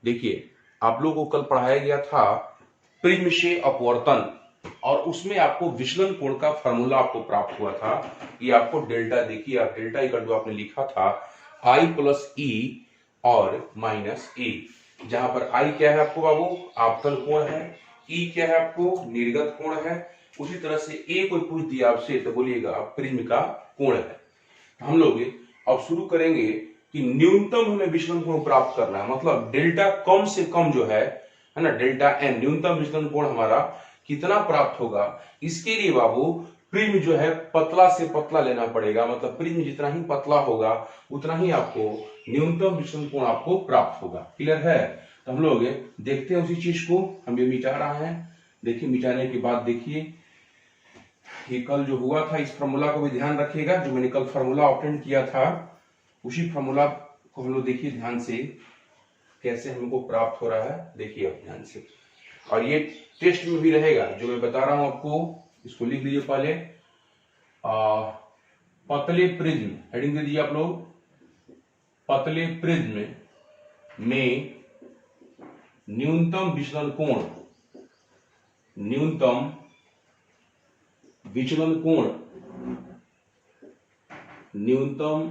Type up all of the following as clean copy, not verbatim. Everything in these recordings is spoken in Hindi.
देखिए, आप लोगों को कल पढ़ाया गया था प्रिज्म से अपवर्तन, और उसमें आपको विचलन कोण का फॉर्मूला आपको प्राप्त हुआ था। ये आपको डेल्टा, देखिए आप डेल्टा इक्वल टू आपने लिखा था आई प्लस ई और माइनस ए, जहां पर आई क्या है आपको बाबू, आपतन कोण है, ई क्या है आपको, निर्गत कोण है। उसी तरह से ए कोई पूछ दिया आपसे तो बोलिएगा प्रिज्म का कोण है। हम लोग अब शुरू करेंगे कि न्यूनतम हमें विचलन कोण प्राप्त करना है, मतलब डेल्टा कम से कम जो है ना, डेल्टा एन न्यूनतम विचलन कोण हमारा कितना प्राप्त होगा। इसके लिए बाबू प्रिज्म जो है पतला से पतला लेना पड़ेगा, मतलब प्रिज्म जितना ही पतला होगा उतना ही आपको न्यूनतम विचलन कोण आपको प्राप्त होगा। क्लियर है? तो हम लोग देखते हैं उसी चीज को, हम ये मिटा रहे हैं। देखिए मिटाने के बाद देखिए ये कल जो हुआ था, इस फॉर्मूला को भी ध्यान रखिएगा, जो मैंने कल फॉर्मूला ऑब्टेन किया था उसी फॉर्मूला को हम लोग देखिए ध्यान से कैसे हमको प्राप्त हो रहा है। देखिए अब ध्यान से, और ये टेस्ट में भी रहेगा जो मैं बता रहा हूं आपको, इसको लिख लीजिए पहले। पतले प्रिज्म, हेडिंग दे दीजिए आप लोग, पतले प्रिज्म में न्यूनतम विचलन कोण, न्यूनतम विचलन कोण, न्यूनतम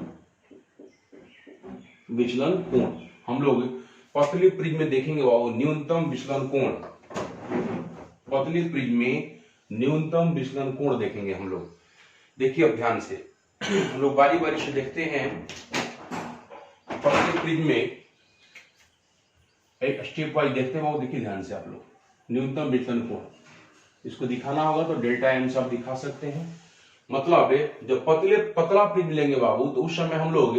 विचलन कोण, हम लोग पतले प्रिज्म में देखेंगे बाबू न्यूनतम विचलन कोण, पतले प्रिज्म में न्यूनतम विचलन कोण देखेंगे हम लोग। देखिए अब ध्यान से हम लोग बारी बारी से देखते हैं पतले प्रिज्म में, एक स्टेप वाइज देखते हैं बाबू। देखिए ध्यान से आप लोग, न्यूनतम विचलन कोण, इसको दिखाना होगा तो डेल्टा एम से आप दिखा सकते हैं। मतलब जब पतला प्रिज्म लेंगे बाबू तो उस समय हम लोग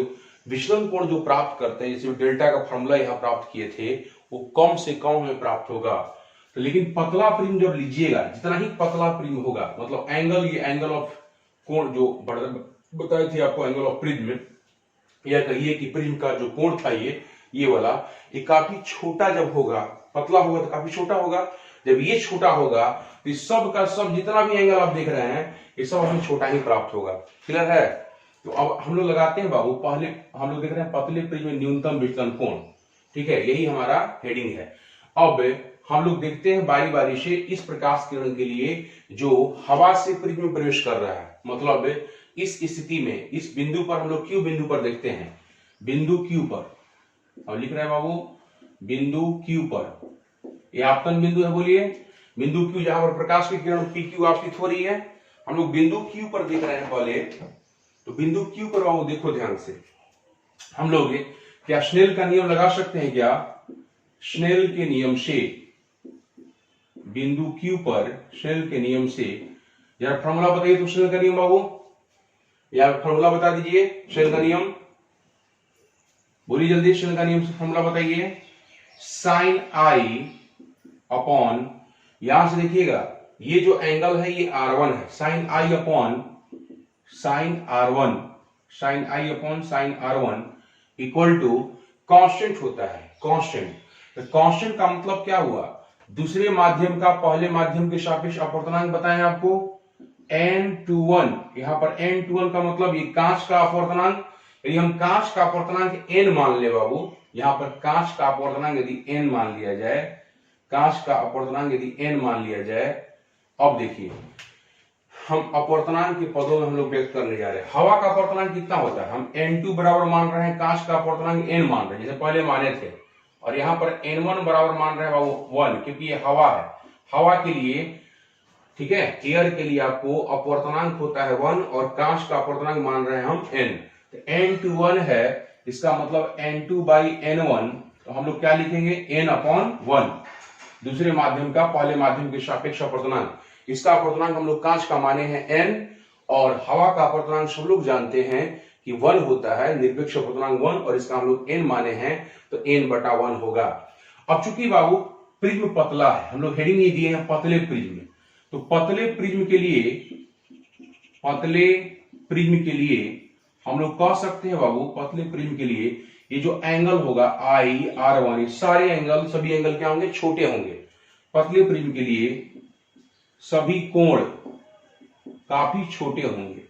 विचलन कोण जो प्राप्त करते हैं, जैसे डेल्टा का फॉर्मूला यहां प्राप्त किए थे, वो कम से कम में प्राप्त होगा। तो लेकिन पतला प्रिज्म जब लीजिएगा, जितना ही पतला प्रिज्म होगा, मतलब एंगल, ये एंगल ऑफ कोण जो बताए थे आपको, एंगल ऑफ प्रिज्म, या कहिए कि प्रिज्म का जो कोण था ये वाला, ये काफी छोटा जब होगा, पतला होगा तो काफी छोटा होगा। जब ये छोटा होगा तो सब का सब जितना भी एंगल आप देख रहे हैं ये सब हमें छोटा ही प्राप्त होगा। क्लियर है? तो अब हम लोग लगाते हैं बाबू, पहले हम लोग देख रहे हैं पतले प्रिज्म में न्यूनतम विचलन कोण, ठीक है, यही हमारा हेडिंग है। अब हम लोग देखते हैं बारी बारी से इस प्रकाश किरण के लिए जो हवा से प्रिज्म में प्रवेश कर रहा है, मतलब इस स्थिति में इस बिंदु पर हम लोग क्यू बिंदु पर देखते हैं, बिंदु क्यू पर, अब लिख रहे हैं बाबू बिंदु क्यू पर, ये आपतन बिंदु है, बोलिए बिंदु क्यू, जहां पर प्रकाश की किरण पी क्यू आपतित हो रही है। हम लोग बिंदु क्यू पर देख रहे हैं पहले, तो बिंदु क्यू पर बाबू देखो ध्यान से, हम लोग क्या स्नेल का नियम लगा सकते हैं क्या? स्नेल के नियम से बिंदु क्यू पर, स्नेल के नियम से, यार फॉर्मूला बताइए तो स्नेल का नियम बाबू, यार फॉर्मूला बता दीजिए स्नेल का नियम, बोलिए जल्दी, स्नेल का नियम से फॉर्मूला बताइए। साइन आई अपॉन, यहां से देखिएगा ये जो एंगल है ये R1 है, sine I upon sine R1, sine I upon sine R1 equal to constant होता है, कांस्टेंट। तो कांस्टेंट का मतलब क्या हुआ? दूसरे माध्यम का पहले माध्यम के सापेक्ष अपवर्तनांक बताएं आपको, n21, यहां पर n21 का मतलब ये कांच का अपवर्तनांक, यदि हम कांच का अपवर्तनांक n मान ले बाबू, यहां पर कांच का अपवर्तनांक यदि n मान लिया जाए, कांच का अपवर्तनांक यदि n मान लिया जाए, अब देखिए हम अपवर्तनांक के पदों में हम लोग व्यक्त करने जा रहे हैं। हवा का अपवर्तनांक कितना होता है? हम n2 बराबर मान रहे हैं, कांच का अपवर्तनांक n मान रहे हैं जैसे पहले माने थे, और यहां पर n1 बराबर मान रहे हैं 1, क्योंकि ये हवा है। हवा के लिए, ठीक है, एयर के लिए आपको अपवर्तनांक होता है 1, और कांच का अपवर्तनांक मान रहे हैं हम n, तो n21 है, इसका मतलब n2 बाई n1, तो हम लोग क्या लिखेंगे, n अपॉन 1, दूसरे माध्यम का पहले माध्यम के सापेक्ष अपवर्तनांक। इसका अपवर्तनांक हम लोग कांच का माने हैं n, और हवा का अपवर्तनांक सब लोग जानते हैं कि 1 होता है, निरपेक्ष अपवर्तनांक 1, और इसका हम लोग n माने हैं तो n बटा 1 होगा। अब चूंकि बाबू प्रिज्म पतला है, हम लोग हेडिंग ये दिए हैं पतले प्रिज्म, तो पतले प्रिज्म के लिए, पतले प्रिज्म के लिए हम लोग कह सकते हैं बाबू, पतले प्रिज्म के लिए ये जो एंगल होगा I R1, सारे एंगल, सभी एंगल क्या होंगे, छोटे होंगे। पतले प्रिज्म के लिए सभी कोण काफी छोटे होंगे,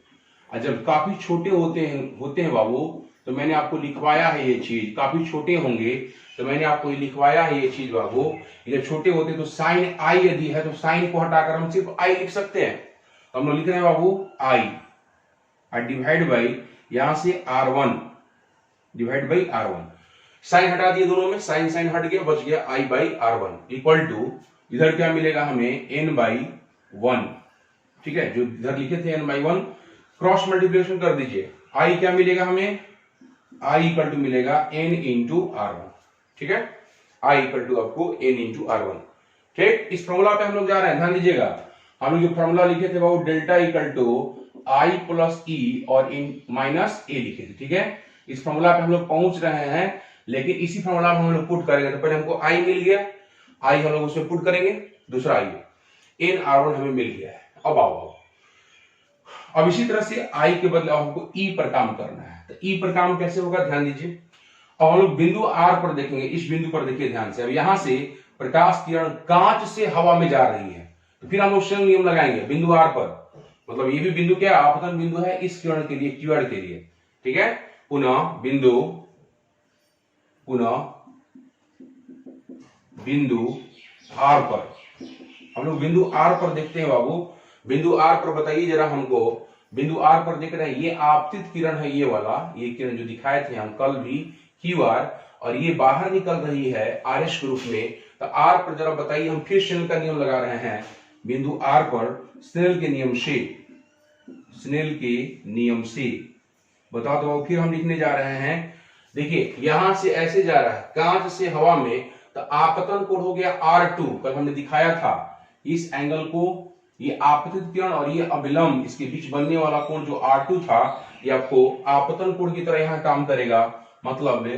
और जब काफी छोटे होते हैं बाबू, तो मैंने आपको लिखवाया है ये चीज, काफी छोटे होंगे तो मैंने आपको ये लिखवाया है ये चीज बाबू। ये छोटे होते तो साइन आई यदि है तो साइन को हटाकर हम सिर्फ आई लिख सकते हैं, तो हम लोग लिख रहे हैं बाबू आई और डिवाइड बाई यहां से R1 divide by R1। Sign हटा दिए दोनों में, साइन साइन हट गया, बच गया I by R1 equal to इधर क्या मिलेगा हमें n बाई 1। ठीक है, जो इधर लिखे थे n बाई 1 क्रॉस मल्टीप्लिकेशन कर दीजिए, I क्या मिलेगा हमें, I इक्वल टू मिलेगा n इंटू R1। ठीक है, I इक्वल टू आपको n इंटू R1। ठीक, इस फॉर्मूला पे हम लोग जा रहे हैं, ध्यान दीजिएगा। हम लोग जो फॉर्मूला लिखे थे वो delta equal to I plus E और इन माइनस ए लिखे थे। ठीक है, इस फॉर्मूला पे हम लोग पहुंच रहे हैं, लेकिन इसी फॉर्मूला में हम लोग पुट करेंगे। तो पहले हमको I मिल गया, I हम लोग उसमें पुट करेंगे, दूसरा I n R1 हमें मिल गया है। अब इसी तरह से I के बदले हमको E पर काम करना है। तो E पर काम कैसे होगा, ध्यान दीजिए। अब हम लोग बिंदु R पर देखेंगे, इस बिंदु पर देखिए ध्यान से। अब यहां से प्रकाश किरण कांच से हवा में जा रही है, तो फिर हम लोग शेल नियम लगाएंगे बिंदु R पर। मतलब ये भी बिंदु क्या आपतन बिंदु है इस किरण के लिए, क्यूआर के लिए। ठीक है, पुनः बिंदु R पर हम लोग बिंदु R पर देखते हैं बाबू। बिंदु R पर बताइए जरा हमको, बिंदु R पर देख रहे हैं, ये आपतित किरण है, ये वाला, ये किरण जो दिखाए थे हम कल भी QR, और ये बाहर निकल रही है RS के रूप में। तो R पर जरा बताइए, हम फिर स्नेल का नियम लगा रहे हैं बिंदु R पर, स्नेल के नियम से बता दो। फिर हम लिखने जा रहे हैं, देखिए यहां से ऐसे जा रहा है कांच से हवा में, तो आपतन कोण हो गया R2, कल हमने दिखाया था। इस एंगल को, ये आपतित किरण और ये अभिलंब, इसके बीच बनने वाला कोण जो R2 था, ये आपको आपतन कोण की तरह यहां काम करेगा। मतलब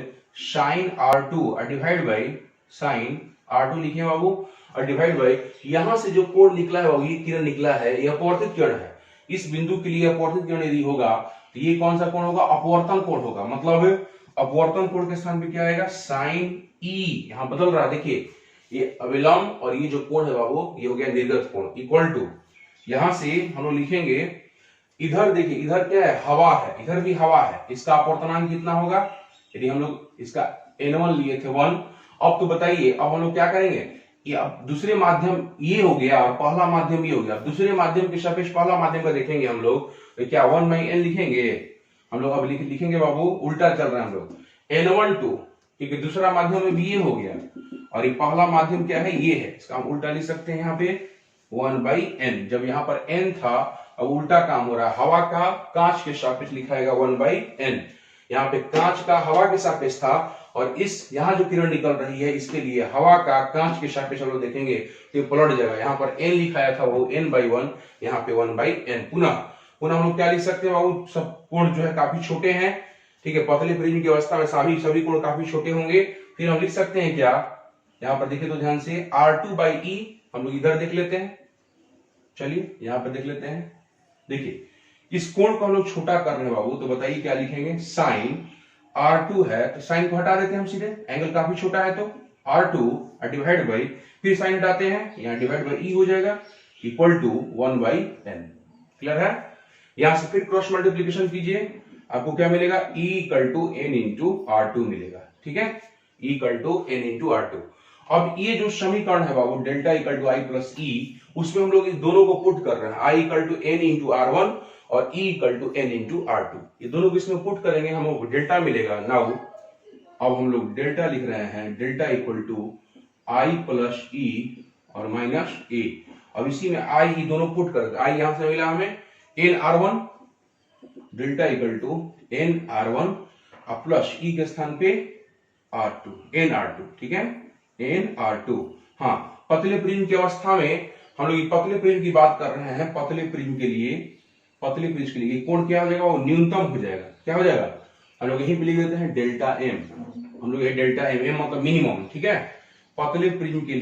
sign R2 divide by sine R2 लिखे बाबू, और डिवाइड बाई यहां से जो कोण निकला है बाबू, ये किरण निकला है, यह अपवर्तित किरण है। इस बिंदु के लिए अपवर्तित किरण यदि होगा तो ये कौन सा कोण होगा, अपवर्तन कोण होगा। मतलब अपवर्तन कोण के स्थान पे क्या आएगा, साइन E, यहां बदल रहा है, देखिए ये अविलंब और ये जो कोण है बाबू, ये हो गया निर्गत कोण, इक्वल टू यहां से हम लोग लिखेंगे, इधर देखिए, इधर क्या है, हवा है, इधर भी हवा है, इसका अपवर्तनांक कितना होगा, यदि हम लोग इसका n1 लिए थे 1। अब तो बताइए, अब हम लोग क्या करेंगे, ये अब दूसरे माध्यम ये हो गया और पहला माध्यम ये हो गया, दूसरे माध्यम के सापेक्ष पहला माध्यम का देखेंगे हम लोग, तो क्या 1/n लिखेंगे हम लोग। अब लिखेंगे बाबू, उल्टा चल रहे हैं हम लोग, n1 क्योंकि दूसरा माध्यम में भी ये हो गया और ये पहला माध्यम क्या है, ये है, इसका हम उल्टा लिख सकते हैं यहाँ पे 1/n। जब यहाँ पर n था, अब उल्टा काम हो रहा है, हवा का कांच के सापेक्ष लिखाएगा 1/n। यहाँ पे कांच का हवा के सापेक्ष था, और इस यहाँ जो किरण निकल रही है इसके लिए हवा का कांच के सापेक्ष हम लोग देखेंगे तो ये पलट जाएगा। यहाँ पर n लिखाया था वो n/1, यहाँ पे 1/n। पुनः हम लोग क्या लिख सकते हैं बाबू, सब कोण जो है काफी छोटे हैं। ठीक है, पतले प्रिज्म की अवस्था में सभी कोण काफी छोटे होंगे। फिर हम लिख सकते हैं क्या, यहाँ पर देखिए तो ध्यान से, R2/E हम लोग इधर देख लेते हैं, चलिए यहाँ पर देख लेते हैं। देखिए इस कोण को हम लोग छोटा कर रहे हैं बाबू, तो बताइए क्या लिखेंगे, साइन R2 है तो साइन को हटा देते हैं हम सीधे, एंगल काफी छोटा है तो R2 डिवाइड बाई, फिर साइन हटाते हैं, यहाँ डिवाइड बाई E हो जाएगा, इक्वल टू 1/n। क्लियर है, यहां से फिर क्रॉस मल्टीप्लीकेशन कीजिए, आपको क्या मिलेगा, E equal to n into R2 मिलेगा। ठीक है, E equal to n into R2। अब ये जो समीकरण है बाबू, delta equal to I plus E, उसमें हम लोग इस दोनों को पुट कर रहे हैं, I equal to n into R1 और E equal to n into R2। ये दोनों को इसमें पुट करेंगे, हमको डेल्टा मिलेगा। नाउ अब हम लोग डेल्टा लिख रहे हैं, delta equal to I plus E और माइनस A। अब इसी में I ही दोनों पुट कर, I यहां से मिला हमें nR1, delta equal to nR1 और प्लस E के स्थान पे R2, nR2। ठीक है, nR2। हाँ, पतले प्रिज्म की अवस्था में हम लोग पतले प्रिज्म की बात कर रहे हैं। पतले प्रिज्म के लिए कोण क्या हो जाएगा, वो न्यूनतम हो जाएगा। क्या हो जाएगा, हम लोग यही पे लिख देते हैं डेल्टा m, हम लोग ये डेल्टा m मतलब मिनिमम। ठीक है, पतले प्रिज्म के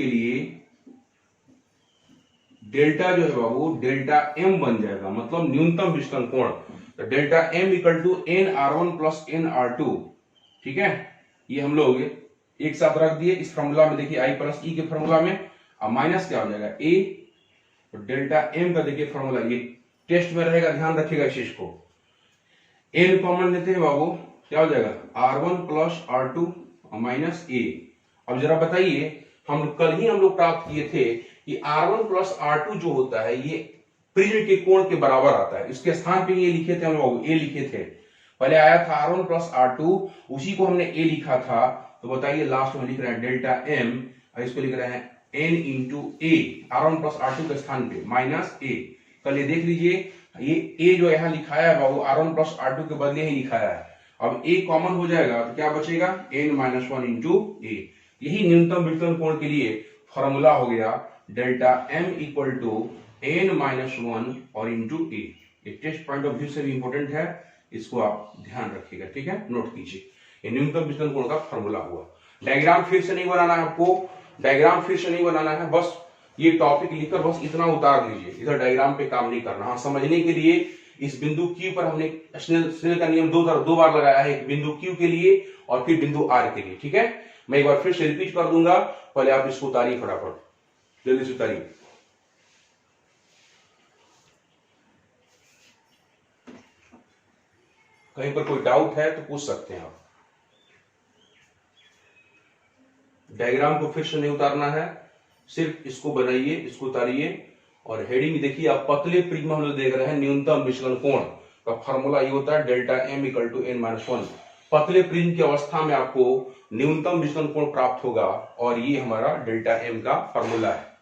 लिए डेल्टा जो है बाबू, डेल्टा m बन जाएगा, मतलब न्यूनतम विचलन कोण। तो delta m equal to nR1 plus nR2। ठीक है, ये हम लोग एक साथ रख दिए इस फॉर्मूला में। देखिए I प्लस E के फॉर्मूला में, अब माइनस क्या हो जाएगा A, तो डेल्टा m का देखिए फॉर्मूला, ये टेस्ट में रहेगा, ध्यान रखिएगा इस चीज को। एन कॉमन लेते हैं बाबू, क्या हो जाएगा R1 प्लस R2 माइनस ए। अब जरा बताइए, कल ही हम लोग प्राप्त किए थे कि R1 प्लस R2 जो होता है ये प्रिज्म के कोण के बराबर आता है। इसके स्थान पे ये लिखे थे हम लोग, ए लिखे थे, पहले आया था R1 प्लस R2, उसी को हमने ए लिखा था। तो बताइए लास्ट में लिख रहे हैं डेल्टा एम, इसको लिख रहे हैं एन इंटू ए, R1 प्लस R2 के स्थान पे माइनस ए। कल ये देख लीजिए, ये ए जो यहाँ लिखाया है बाबू R1 प्लस R2 के बदले ही लिखाया है। अब ए कॉमन हो जाएगा तो क्या बचेगा, N minus one into A. यही न्यूनतम विकर्ण कोण के लिए फॉर्मूला हो गया, delta M equal to N minus one और इंटू ए। ये टेस्ट पॉइंट ऑफ व्यू से भी इंपॉर्टेंट है, इसको आप ध्यान रखिएगा, ठीक है, नोट कीजिए। ये न्यूनतम विचलन कोण का फॉर्मूला हुआ। डायग्राम फिर से नहीं बनाना है आपको, डायग्राम फिर से नहीं बनाना है, बस ये टॉपिक लिखकर बस इतना उतार लीजिए, इधर डायग्राम पे काम नहीं करना। हाँ, समझने के लिए इस बिंदु Q पर हमने स्नेल का नियम दो बार लगाया है, एक बिंदु Q के लिए और फिर बिंदु R के लिए, ठीक है। मैं एक बार फिर से रिपीट कर दूंगा, पहले आप इसको उतारिए फटाफट, जल्दी से उतारिए। कहीं पर कोई डाउट है तो पूछ सकते हैं आप। डायग्राम को फिर से नहीं उतारना है, सिर्फ इसको बनाइए, इसको उतारिए। और हेडिंग देखिए, आप पतले प्रिज्म हम लोग देख रहे हैं, न्यूनतम विचलन कोण का फॉर्मूला ये होता है delta M equal to N minus one. पतले प्रिज्म की अवस्था में आपको न्यूनतम विचलन कोण प्राप्त होगा और ये हमारा डेल्टा एम का फॉर्मूला है।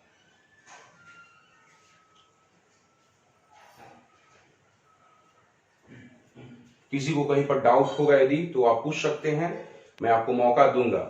किसी को कहीं पर डाउट होगा यदि तो आप पूछ सकते हैं, मैं आपको मौका दूंगा।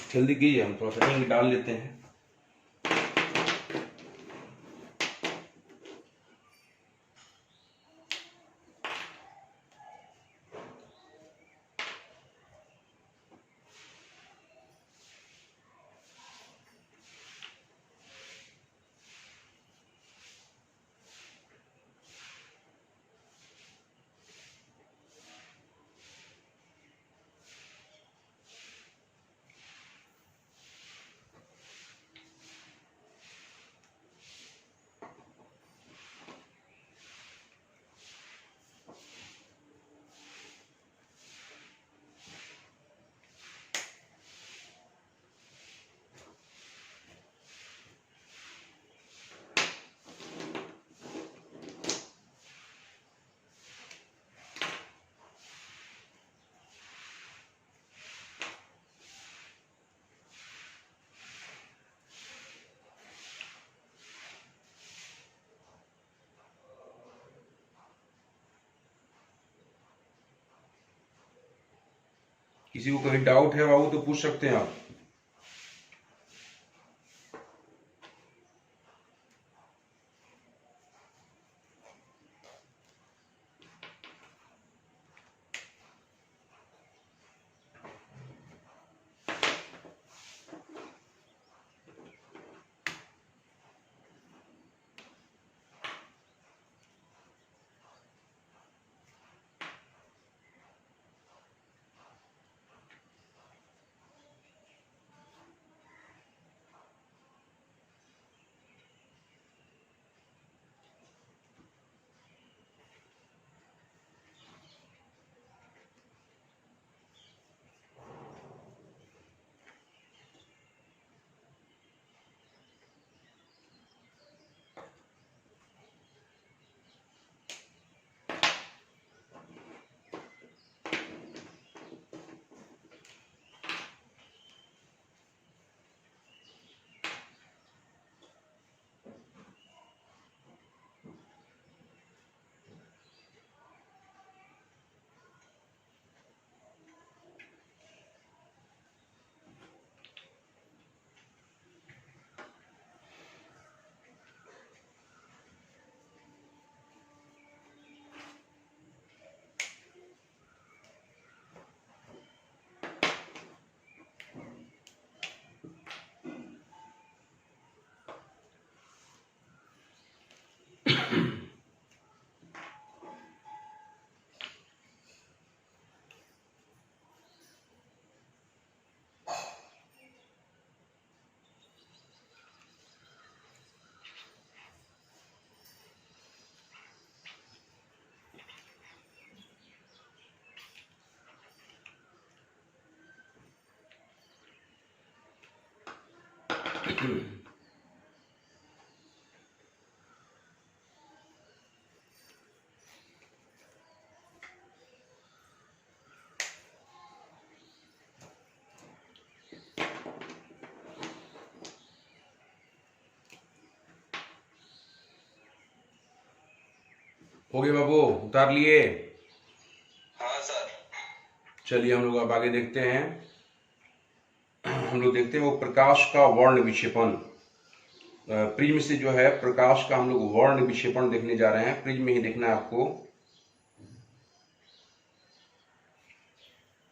जल्दी कीजिए, हम थोड़ा सा हिंग डाल लेते हैं। किसी को कहीं डाउट है बाबू तो पूछ सकते हैं आप। हो गए बाबू, उतार लिए? हाँ सर। चलिए हम लोग अब आगे देखते हैं। हम लोग देखते हैं वो प्रकाश का वर्ण विक्षेपण। प्रिज्म से जो है प्रकाश का हम लोग वर्ण विक्षेपण देखने जा रहे हैं। प्रिज्म में ही देखना है आपको।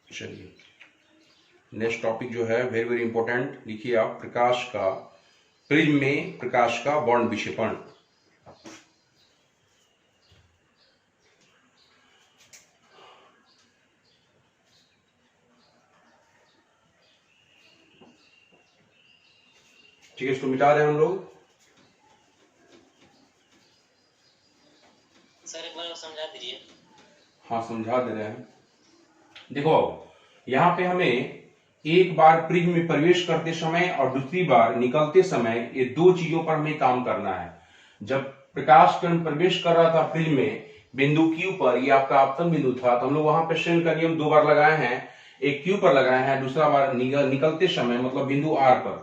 चलिए नेक्स्ट टॉपिक जो है वेरी वेरी इंपॉर्टेंट, लिखिए आप, प्रकाश का, प्रिज्म में प्रकाश का वर्ण विक्षेपण। ठीक है, इसको मिटा रहे हैं हम लोग। सर एक बार समझा दीजिए। हाँ समझा दे रहे हैं। देखो यहाँ पे हमें एक बार प्रिज्म में प्रवेश करते समय और दूसरी बार निकलते समय ये दो चीजों पर हमें काम करना है। जब प्रकाश किरण प्रवेश कर रहा था प्रिज्म में बिंदु Q पर, ये आपका आपतन बिंदु था, तो हम लोग वहां पर शेल का नियम दो बार लगाए हैं। एक Q पर लगाए हैं, दूसरा बार निकलते समय मतलब बिंदु R पर।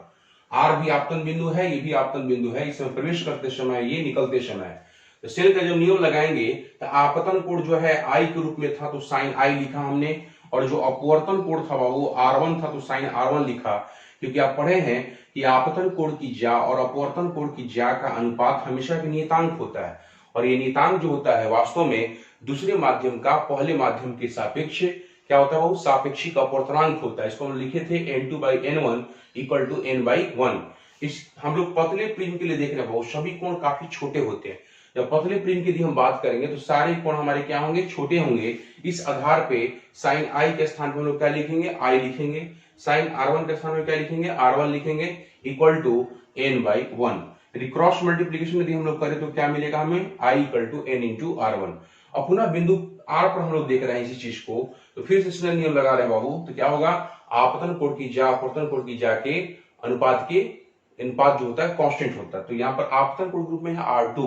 R भी आपतन बिंदु है, ये भी आपतन बिंदु है, इसमें प्रवेश करते समय, ये निकलते समय। तो शेल का जब नियम लगाएंगे तो आपतन कोण जो है I के रूप में था तो साइन I लिखा हमने, और जो अपवर्तन कोण था वो R1 था तो साइन R1 लिखा। क्योंकि आप पढ़े हैं कि आपतन कोण की ज्या और अपवर्तन कोण की ज्या का अनुपात हमेशा के नियतांक होता है, और ये नियतांक जो होता है वास्तव में दूसरे माध्यम का पहले माध्यम के सापेक्ष क्या होता है, वो सापेक्षिक अपवर्तनांक होता है। इसको हम लिखे थे n2/n1 इक्वल टू n/1। इस हम लोग पतले प्रिज्म के लिए देख रहे हैं, सभी कोण काफी छोटे होते हैं। जब पतले प्रिज्म की हम बात करेंगे तो सारे कोण हमारे क्या होंगे, छोटे होंगे। इस आधार पे साइन I के स्थान पर हम लोग क्या लिखेंगे, I लिखेंगे। साइन R1 के स्थान पर क्या लिखेंगे, R1 लिखेंगे, इक्वल टू n/1। यदि क्रॉस मल्टीप्लीकेशन यदि हम लोग करें तो क्या मिलेगा हमें, I equal to n into R1। अब पुनः बिंदु R पर हम लोग देख रहे हैं इसी चीज को, तो फिर से स्नेल नियम लगा रहे हैं बाबू, तो क्या होगा, आपतन कोण की ज्या अपवर्तन कोण की ज्या के अनुपात जो होता है कांस्टेंट होता है। तो यहाँ पर आपतन कोण के रूप में है R2,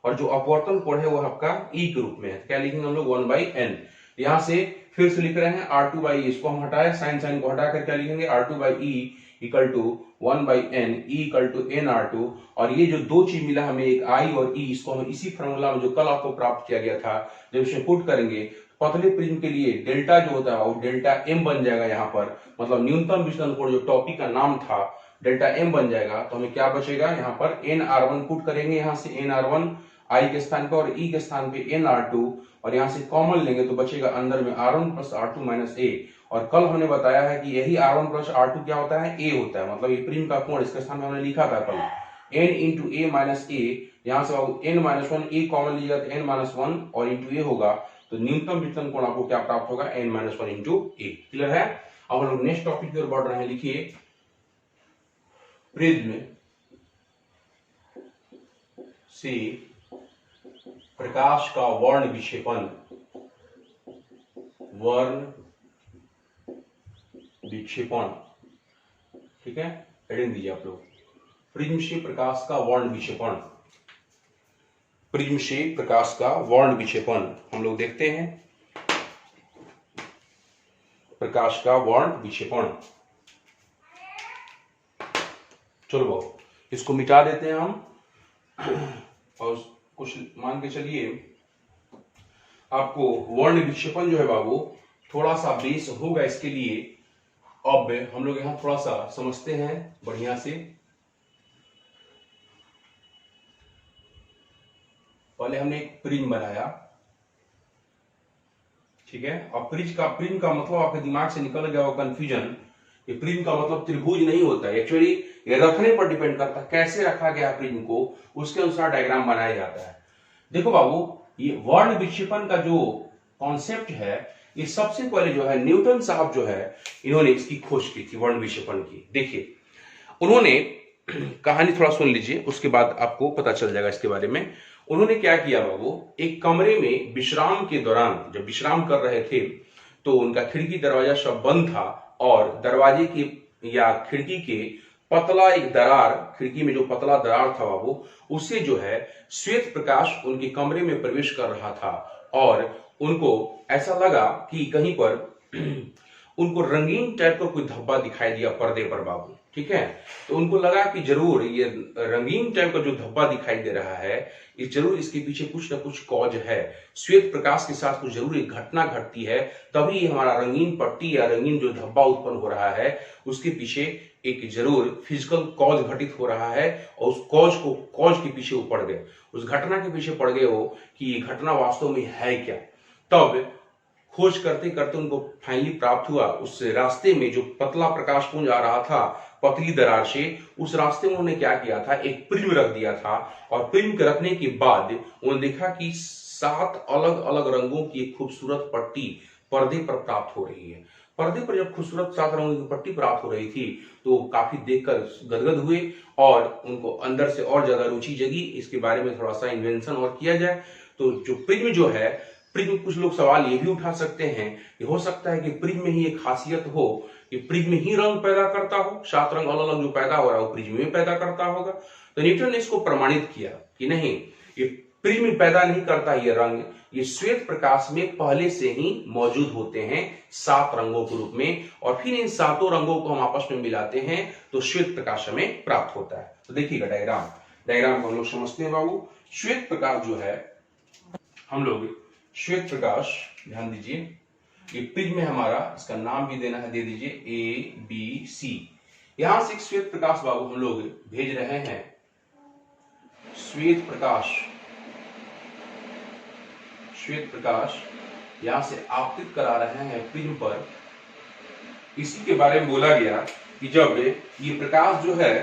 और जो अपवर्तन कोण है वो आपका E के रूप में है। क्या लिखेंगे हम लोग, 1/n। यहाँ से फिर से लिख रहे हैं R2/E, इसको हम हटाए, साइन को हटाकर क्या लिखेंगे, R2/E equal to 1/n, E equal to nR2। और ये जो दो चीज मिला हमें, एक I और E, इसको हम इसी फॉर्मूला में जो कल आपको प्राप्त किया गया था, जब इसे पुट करेंगे पतले प्रिज्म के लिए डेल्टा जो होता है वो डेल्टा M बन जाएगा। यहाँ पर मतलब न्यूनतम विचलन कोण जो टॉपिक का नाम था डेल्टा M बन जाएगा। तो हमें क्या बचेगा, यहाँ पर nR1 पुट करेंगे, यहाँ से nR1 I के स्थान पर और E के स्थान पे nR2, और यहाँ से कॉमन लेंगे तो बचेगा अंदर में R1 plus R2 minus A। और कल हमने बताया है कि यही R1 प्लस R2 क्या होता है, A होता है, मतलब ये प्रिज्म का कोण, इसके स्थान में हमने लिखा था कल n into A minus A। यहाँ से n-1 A कॉमन लीजिएगा तो n-1 और इंटू A होगा, तो न्यूनतम विचलन कोण आपको क्या प्राप्त होगा, n-1 इंटू A। क्लियर है? अब हम लोग नेक्स्ट टॉपिक की ओर बढ़ रहे हैं। लिखिए, प्रिज्म से प्रकाश का वर्ण विक्षेपण, ठीक है, हेडिंग दीजिए आप लोग, प्रिज्म से प्रकाश का वर्ण विक्षेपण। प्रिज्म से प्रकाश का वर्ण विक्षेपण हम लोग देखते हैं, प्रकाश का वर्ण विक्षेपण। चलो इसको मिटा देते हैं हम, और कुछ मान के चलिए आपको वर्ण विक्षेपण जो है बाबू थोड़ा सा बेस होगा इसके लिए। अब हम लोग यहां थोड़ा सा समझते हैं बढ़िया से। पहले हमने एक प्रिज्म बनाया, ठीक है। अब प्रिज्म का मतलब आपके दिमाग से निकल गया वो कंफ्यूजन, ये प्रिज्म का मतलब त्रिभुज नहीं होता है। एक्चुअली ये रखने पर डिपेंड करता है, कैसे रखा गया प्रिज्म को उसके अनुसार डायग्राम बनाया जाता है। देखो बाबू, ये वर्ण विक्षेपण का जो कॉन्सेप्ट है, ये सबसे पहले जो है न्यूटन साहब जो है इन्होंने इसकी खोज की थी, वर्ण विक्षेपण की। देखिए उन्होंने, कहानी थोड़ा सुन लीजिए, उसके बाद आपको पता चल जाएगा इसके बारे में। उन्होंने क्या किया बाबू, एक कमरे में विश्राम के दौरान जब विश्राम कर रहे थे तो उनका खिड़की दरवाजा सब बंद था, और दरवाजे के या खिड़की के पतला एक दरार, खिड़की में जो पतला दरार था बाबू, उससे जो है श्वेत प्रकाश उनके कमरे में प्रवेश कर रहा था और उनको ऐसा लगा कि कहीं पर उनको रंगीन टाइप का कोई धब्बा दिखाई दिया पर्दे पर बाबू, ठीक है। तो उनको लगा कि जरूर ये रंगीन टाइप का जो धब्बा दिखाई दे रहा है, ये जरूर इसके पीछे कुछ ना कुछ कॉज है, श्वेत प्रकाश के साथ कुछ जरूर एक घटना घटती है, तभी हमारा रंगीन पट्टी या रंगीन जो धब्बा उत्पन्न हो रहा है उसके पीछे एक जरूर फिजिकल कॉज घटित हो रहा है। और उस कॉज के पीछे वो पड़ गए, उस घटना के पीछे पड़ गए हो कि ये घटना वास्तव में है क्या। तब खोज करते करते उनको फाइनली प्राप्त हुआ, उस रास्ते में जो पतला प्रकाश पुंज आ रहा था पतली दरार से, उस रास्ते में उन्होंने क्या किया था, एक प्रिज्म रख दिया था। और प्रिज्म के रखने के बाद उन्होंने देखा कि 7 अलग अलग रंगों की एक खूबसूरत पट्टी पर्दे पर प्राप्त हो रही है। पर्दे पर जब खूबसूरत 7 रंगों की पट्टी प्राप्त हो रही थी तो काफी देखकर गदगद हुए और उनको अंदर से और ज्यादा रुचि जगी, इसके बारे में थोड़ा सा इन्वेंशन और किया जाए। तो जो प्रिज्म जो है, प्रिज्म, कुछ लोग सवाल ये भी उठा सकते हैं कि हो सकता है कि प्रिज्म में ही एक खासियत हो कि प्रिज्म ही रंग पैदा करता हो, 7 रंग अलग अलग जो पैदा हो रहा है वो प्रिज्म में पैदा करता होगा। तो न्यूटन ने इसको प्रमाणित किया कि नहीं, ये प्रिज्म पैदा नहीं करता, ये रंग ये श्वेत प्रकाश में पहले से ही मौजूद होते हैं 7 रंगों के रूप में, और फिर इन 7 रंगों को हम आपस में मिलाते हैं तो श्वेत प्रकाश हमें प्राप्त होता है। तो देखिएगा डायग्राम को हम लोग समझते हैं बाबू। श्वेत प्रकाश जो है, हम लोग श्वेत प्रकाश, ध्यान दीजिए, ये प्रिज्म में हमारा, इसका नाम भी देना है, दे दीजिए ABC। यहां से एक श्वेत प्रकाश बाबू हम लोग भेज रहे हैं, श्वेत प्रकाश यहां से आपतित करा रहे हैं प्रिज्म पर। इसी के बारे में बोला गया कि जब ये प्रकाश जो है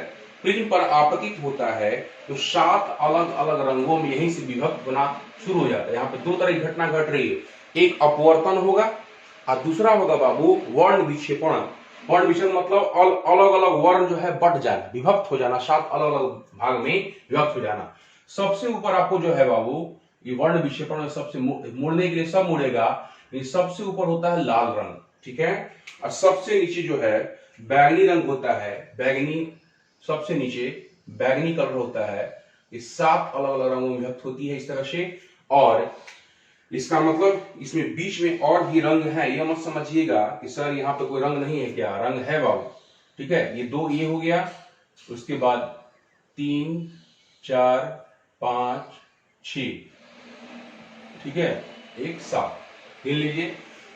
प्रिज्म पर आपतित होता है तो 7 अलग अलग रंगों में यहीं से विभक्त होना शुरू हो जाता है। यहाँ पे 2 तरह की घटना घट रही है, एक अपवर्तन होगा और दूसरा होगा बाबू वर्ण विक्षेपण। वर्ण विक्षेपण मतलब अलग अलग वर्ण जो है बट जाना, विभक्त हो जाना, 7 अलग अलग भाग में विभक्त हो जाना। सबसे ऊपर आपको जो है बाबू ये वर्ण विक्षेपण में सबसे मुड़ने के लिए सब मुड़ेगा, सबसे ऊपर होता है लाल रंग, ठीक है। और सबसे नीचे जो है बैगनी रंग होता है, बैगनी, सबसे नीचे बैगनी कलर होता है। ये 7 अलग अलग रंगों में विभक्त होती है इस तरह से। और इसका मतलब इसमें बीच में और भी रंग है, यह मत समझिएगा कि सर यहाँ पे कोई रंग नहीं है, क्या रंग है बाबू, ठीक है। ये 2 ये हो गया, उसके बाद 3 4 5 6, ठीक है, 1 7, गिन लीजिए,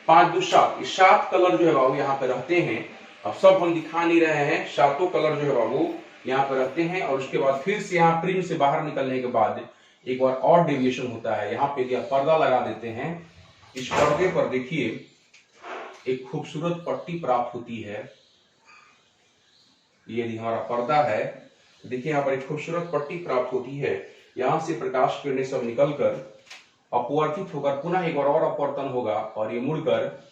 5 2 7, ये 7 कलर जो है बाबू यहाँ पे रहते हैं। अब सब हम दिखा नहीं रहे हैं, 7 कलर जो है बाबू यहाँ पे रहते हैं। और उसके बाद फिर से यहाँ प्रिज्म से बाहर निकलने के बाद एक बार और डेविएशन होता है। यहाँ पे पर्दा लगा देते हैं, इस पर्दे पर देखिए एक खूबसूरत पट्टी प्राप्त होती है। ये हमारा पर्दा है, देखिए यहाँ पर एक खूबसूरत पट्टी प्राप्त होती है। यहाँ से प्रकाश किरणें सब निकलकर अपवर्तित होकर पुनः एक बार और अपवर्तन होगा और ये मुड़कर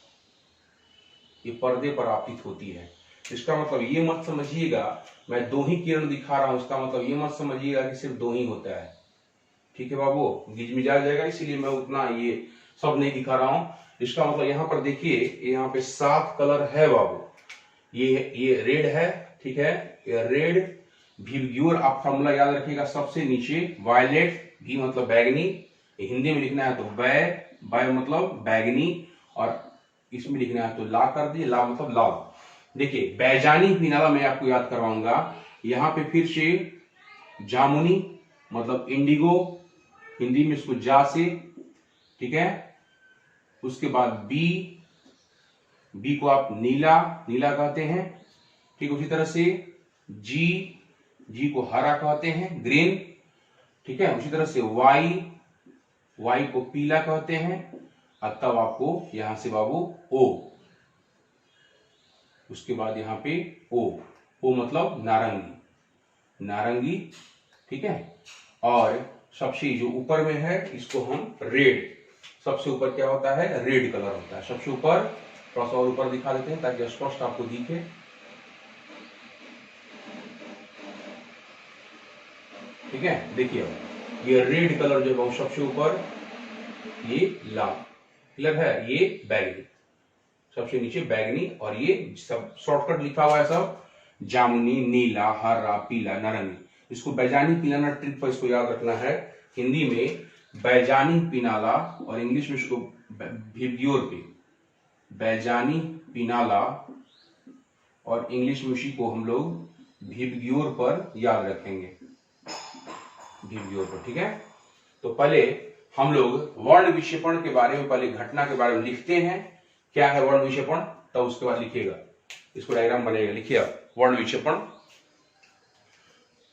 ये पर्दे पर आपतित होती है। इसका मतलब ये मत समझिएगा मैं 2 ही किरण दिखा रहा हूं, इसका मतलब ये मत समझिएगा कि सिर्फ 2 ही होता है, ठीक है बाबू, गिजमिजा जाएगा, इसीलिए मैं उतना ये सब नहीं दिखा रहा हूं। इसका मतलब यहाँ पर देखिए यहाँ पे 7 कलर है बाबू, ये रेड है, ठीक है, ये रेड भी, आप फॉर्मूला याद रखिएगा, सबसे नीचे वायलेट, भी मतलब बैगनी, हिंदी में लिखना है तो बै मतलब बैगनी, और इसमें लिखना है तो ला कर दिए, ला मतलब लाल। देखिए बैजानी पीनाला मैं आपको याद करवाऊंगा, यहाँ पे फिर से जामुनी मतलब इंडिगो, हिंदी में इसको जा से, ठीक है। उसके बाद बी को आप नीला कहते हैं, ठीक, उसी तरह से जी को हरा कहते हैं, ग्रीन, ठीक है। उसी तरह से वाई को पीला कहते हैं, और तब आपको यहां से बाबू ओ, उसके बाद यहाँ पे ओ मतलब नारंगी, ठीक है। और सबसे जो ऊपर में है इसको हम रेड, सबसे ऊपर क्या होता है, रेड कलर होता है सबसे ऊपर। थोड़ा सा और ऊपर दिखा देते हैं ताकि स्पष्ट आपको दिखे, ठीक है। देखिए ये रेड कलर जो है सबसे ऊपर, ये लाल, क्लियर है, ये बैगनी, सबसे नीचे बैगनी, और ये सब शॉर्टकट लिखा हुआ है सब, जामुनी, नीला, हरा, पीला, नारंगी। इसको बैजानी पिनाला ट्रिक पर इसको याद रखना है। हिंदी में बैजानी पिनाला और इंग्लिश में इसको विब्ग्योर पे, बैजानी पिनाला और इंग्लिश में उसी को हम लोग विब्ग्योर पर याद रखेंगे, विब्ग्योर पर। ठीक है, तो पहले हम लोग वर्ण विक्षेपण के बारे में, पहले घटना के बारे में लिखते हैं, क्या है वर्ण विक्षेपण, तब उसके बाद लिखिएगा, इसको डायग्राम बनेगा। लिखिए आप वर्ण विक्षेपण,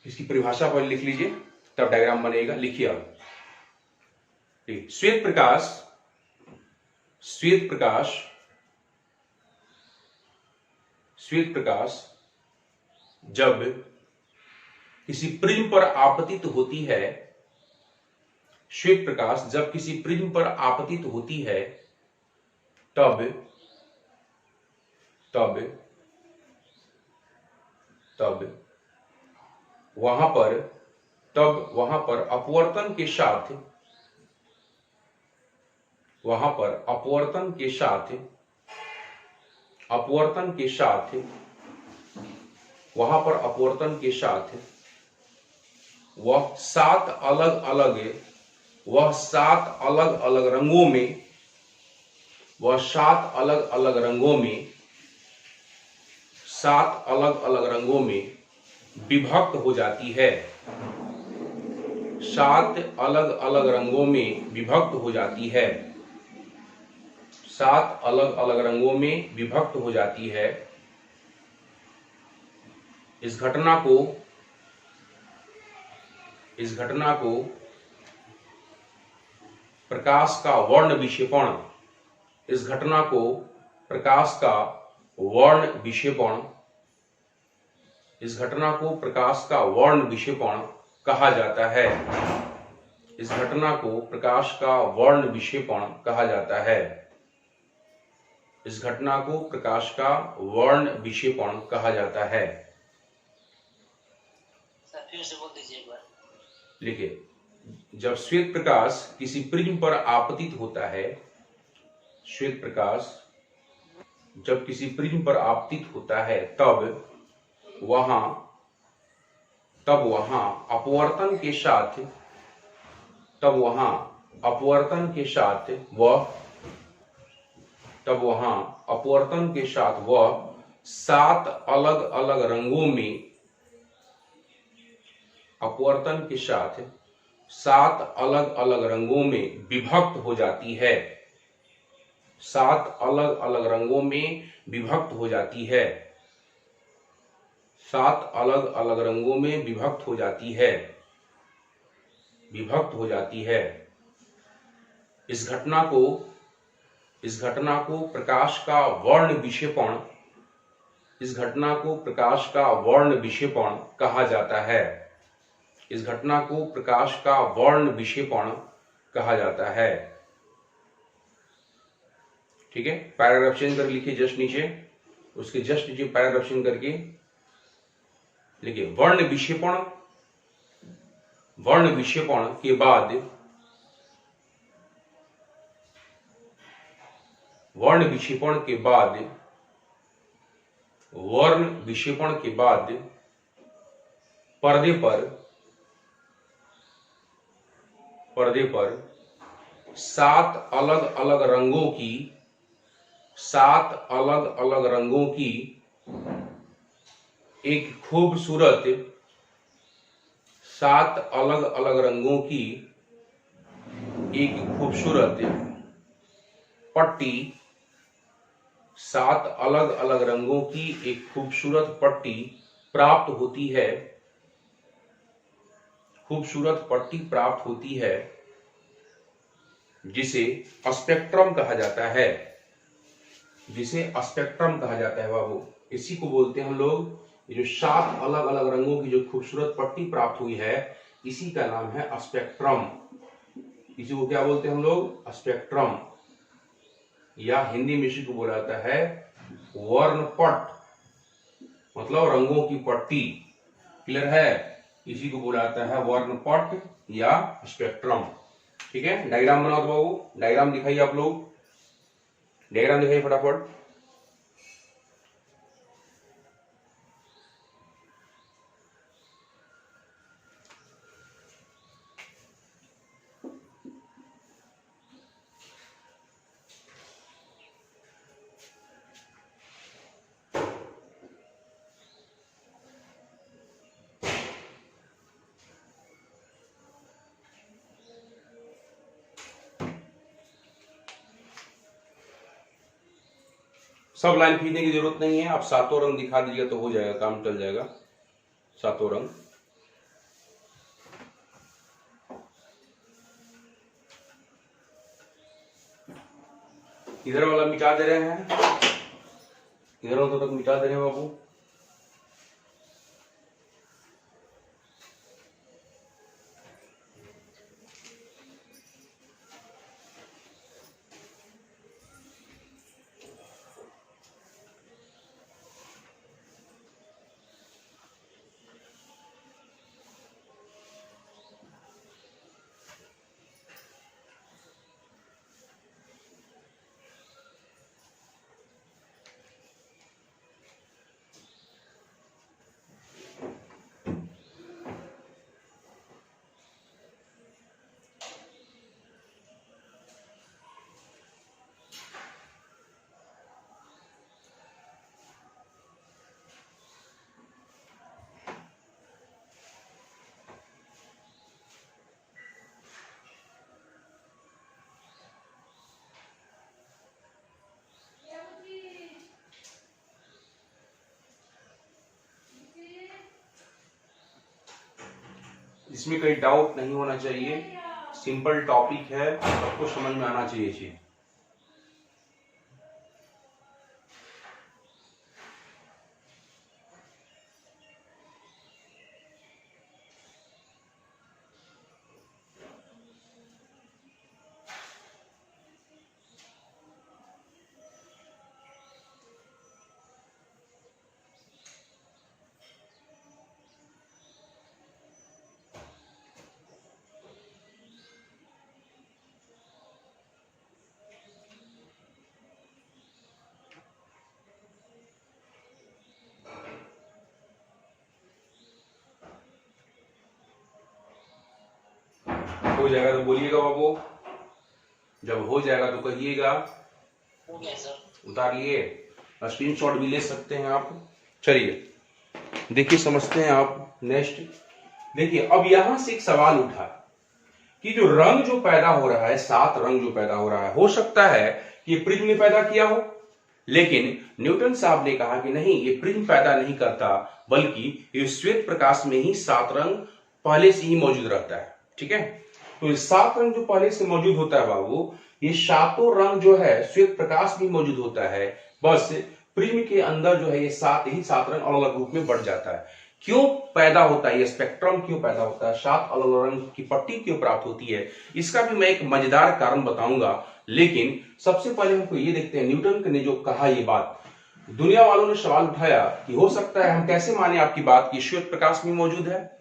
इसकी परिभाषा पहले लिख लीजिए, तब डायग्राम बनेगा। लिखिए आप, श्वेत प्रकाश, श्वेत प्रकाश, श्वेत प्रकाश जब किसी प्रिज्म पर आपतित होती है, श्वेत प्रकाश जब किसी प्रिज्म पर आपतित होती है, तब तब तब वहां पर अपवर्तन के साथ, वहां पर अपवर्तन के साथ, अपवर्तन के साथ, वहां पर अपवर्तन के साथ वह सात अलग अलग रंगों में, वह सात अलग अलग रंगों में, सात अलग अलग रंगों में विभक्त हो जाती है, सात अलग अलग रंगों में विभक्त हो जाती है, सात अलग अलग रंगों में विभक्त हो जाती है। इस घटना को प्रकाश का वर्ण विक्षेपण, इस घटना को प्रकाश का वर्ण विक्षेपण, इस घटना को प्रकाश का वर्ण विक्षेपण कहा जाता है। इस घटना को प्रकाश का वर्ण विक्षेपण कहा जाता है। इस घटना को प्रकाश का वर्ण विक्षेपण कहा जाता है। सर फिर से बोल दीजिए एक बार। लिखिए, जब श्वेत प्रकाश किसी प्रिज्म पर आपतित होता है, श्वेत प्रकाश जब किसी प्रिज्म पर आपतित होता है, तब वहां अपवर्तन के साथ, तब वहां अपवर्तन के साथ वह सात अलग अलग रंगों में, अपवर्तन के साथ सात अलग अलग रंगों में विभक्त हो जाती है, सात अलग अलग रंगों में विभक्त हो जाती है, सात अलग अलग रंगों में विभक्त हो जाती है, विभक्त हो जाती है। इस घटना को प्रकाश का वर्ण विक्षेपण, इस घटना को प्रकाश का वर्ण विक्षेपण कहा जाता है। इस घटना को प्रकाश का वर्ण विक्षेपण कहा जाता है। ठीक है, पैराग्राफ चेंज कर लिखिए जस्ट नीचे, उसके जस्ट नीचे पैराग्राफ चेंज करके लिखिए, वर्ण विक्षेपण, वर्ण विक्षेपण के बाद, वर्ण विक्षेपण के बाद, वर्ण विक्षेपण के बाद पर्दे पर सात अलग अलग रंगों की, सात अलग अलग रंगों की एक खूबसूरत, सात अलग अलग रंगों की एक खूबसूरत पट्टी, सात अलग अलग रंगों की एक खूबसूरत पट्टी प्राप्त होती है, खूबसूरत पट्टी प्राप्त होती है, जिसे स्पेक्ट्रम कहा जाता है, जिसे स्पेक्ट्रम कहा जाता है बाबू। इसी को बोलते हैं हम लोग, ये जो सात अलग अलग रंगों की जो खूबसूरत पट्टी प्राप्त हुई है, इसी का नाम है स्पेक्ट्रम। इसी को क्या बोलते हैं हम लोग? स्पेक्ट्रम, या हिंदी में इसी को बोला जाता है वर्णपट, मतलब रंगों की पट्टी। क्लियर है? इसी को बोला जाता है वर्णपट या स्पेक्ट्रम। ठीक है, डायग्राम बनाओ तो बाबू, डायग्राम दिखाइए आप लोग, डायग्राम दिखाइए फटाफट। सब लाइन खींचने की जरूरत नहीं है, आप सातों रंग दिखा दीजिएगा तो हो जाएगा, काम चल जाएगा। सातों रंग इधर वाला मिटा दे रहे हैं, इधर वाला तक मिटा दे रहे हैं बाबू। इसमें कोई डाउट नहीं होना चाहिए, सिंपल टॉपिक है, सबको समझ में आना चाहिए चीज। हो जाएगा तो बोलिएगा बाबू, जब हो जाएगा तो कहिएगा। हो गया सर। उतार लिए, स्क्रीनशॉट भी ले सकते हैं आप। चलिए देखिए, समझते हैं आप। नेक्स्ट देखिए, अब यहां से एक सवाल उठा कि जो रंग जो पैदा हो रहा है, 7 रंग जो पैदा हो रहा है, हो सकता है कि ये प्रिज्म ने पैदा किया हो, लेकिन न्यूटन साहब ने कहा कि नहीं, ये प्रिज्म पैदा नहीं करता, बल्कि ये श्वेत प्रकाश में ही 7 रंग पहले से ही मौजूद रहता है। ठीक है, तो ये 7 रंग जो पहले से मौजूद होता है बाबू, ये 7 रंग जो है श्वेत प्रकाश में मौजूद होता है, बस प्रिज्म के अंदर जो है ये 7 रंग अलग अलग रूप में बढ़ जाता है। क्यों पैदा होता है ये स्पेक्ट्रम, क्यों पैदा होता है, 7 अलग अलग रंग की पट्टी क्यों प्राप्त होती है, इसका भी मैं एक मजेदार कारण बताऊंगा। लेकिन सबसे पहले हमको ये देखते हैं, न्यूटन ने जो कहा ये बात, दुनिया वालों ने सवाल उठाया कि हो सकता है, हम कैसे माने आपकी बात कि श्वेत प्रकाश में मौजूद है,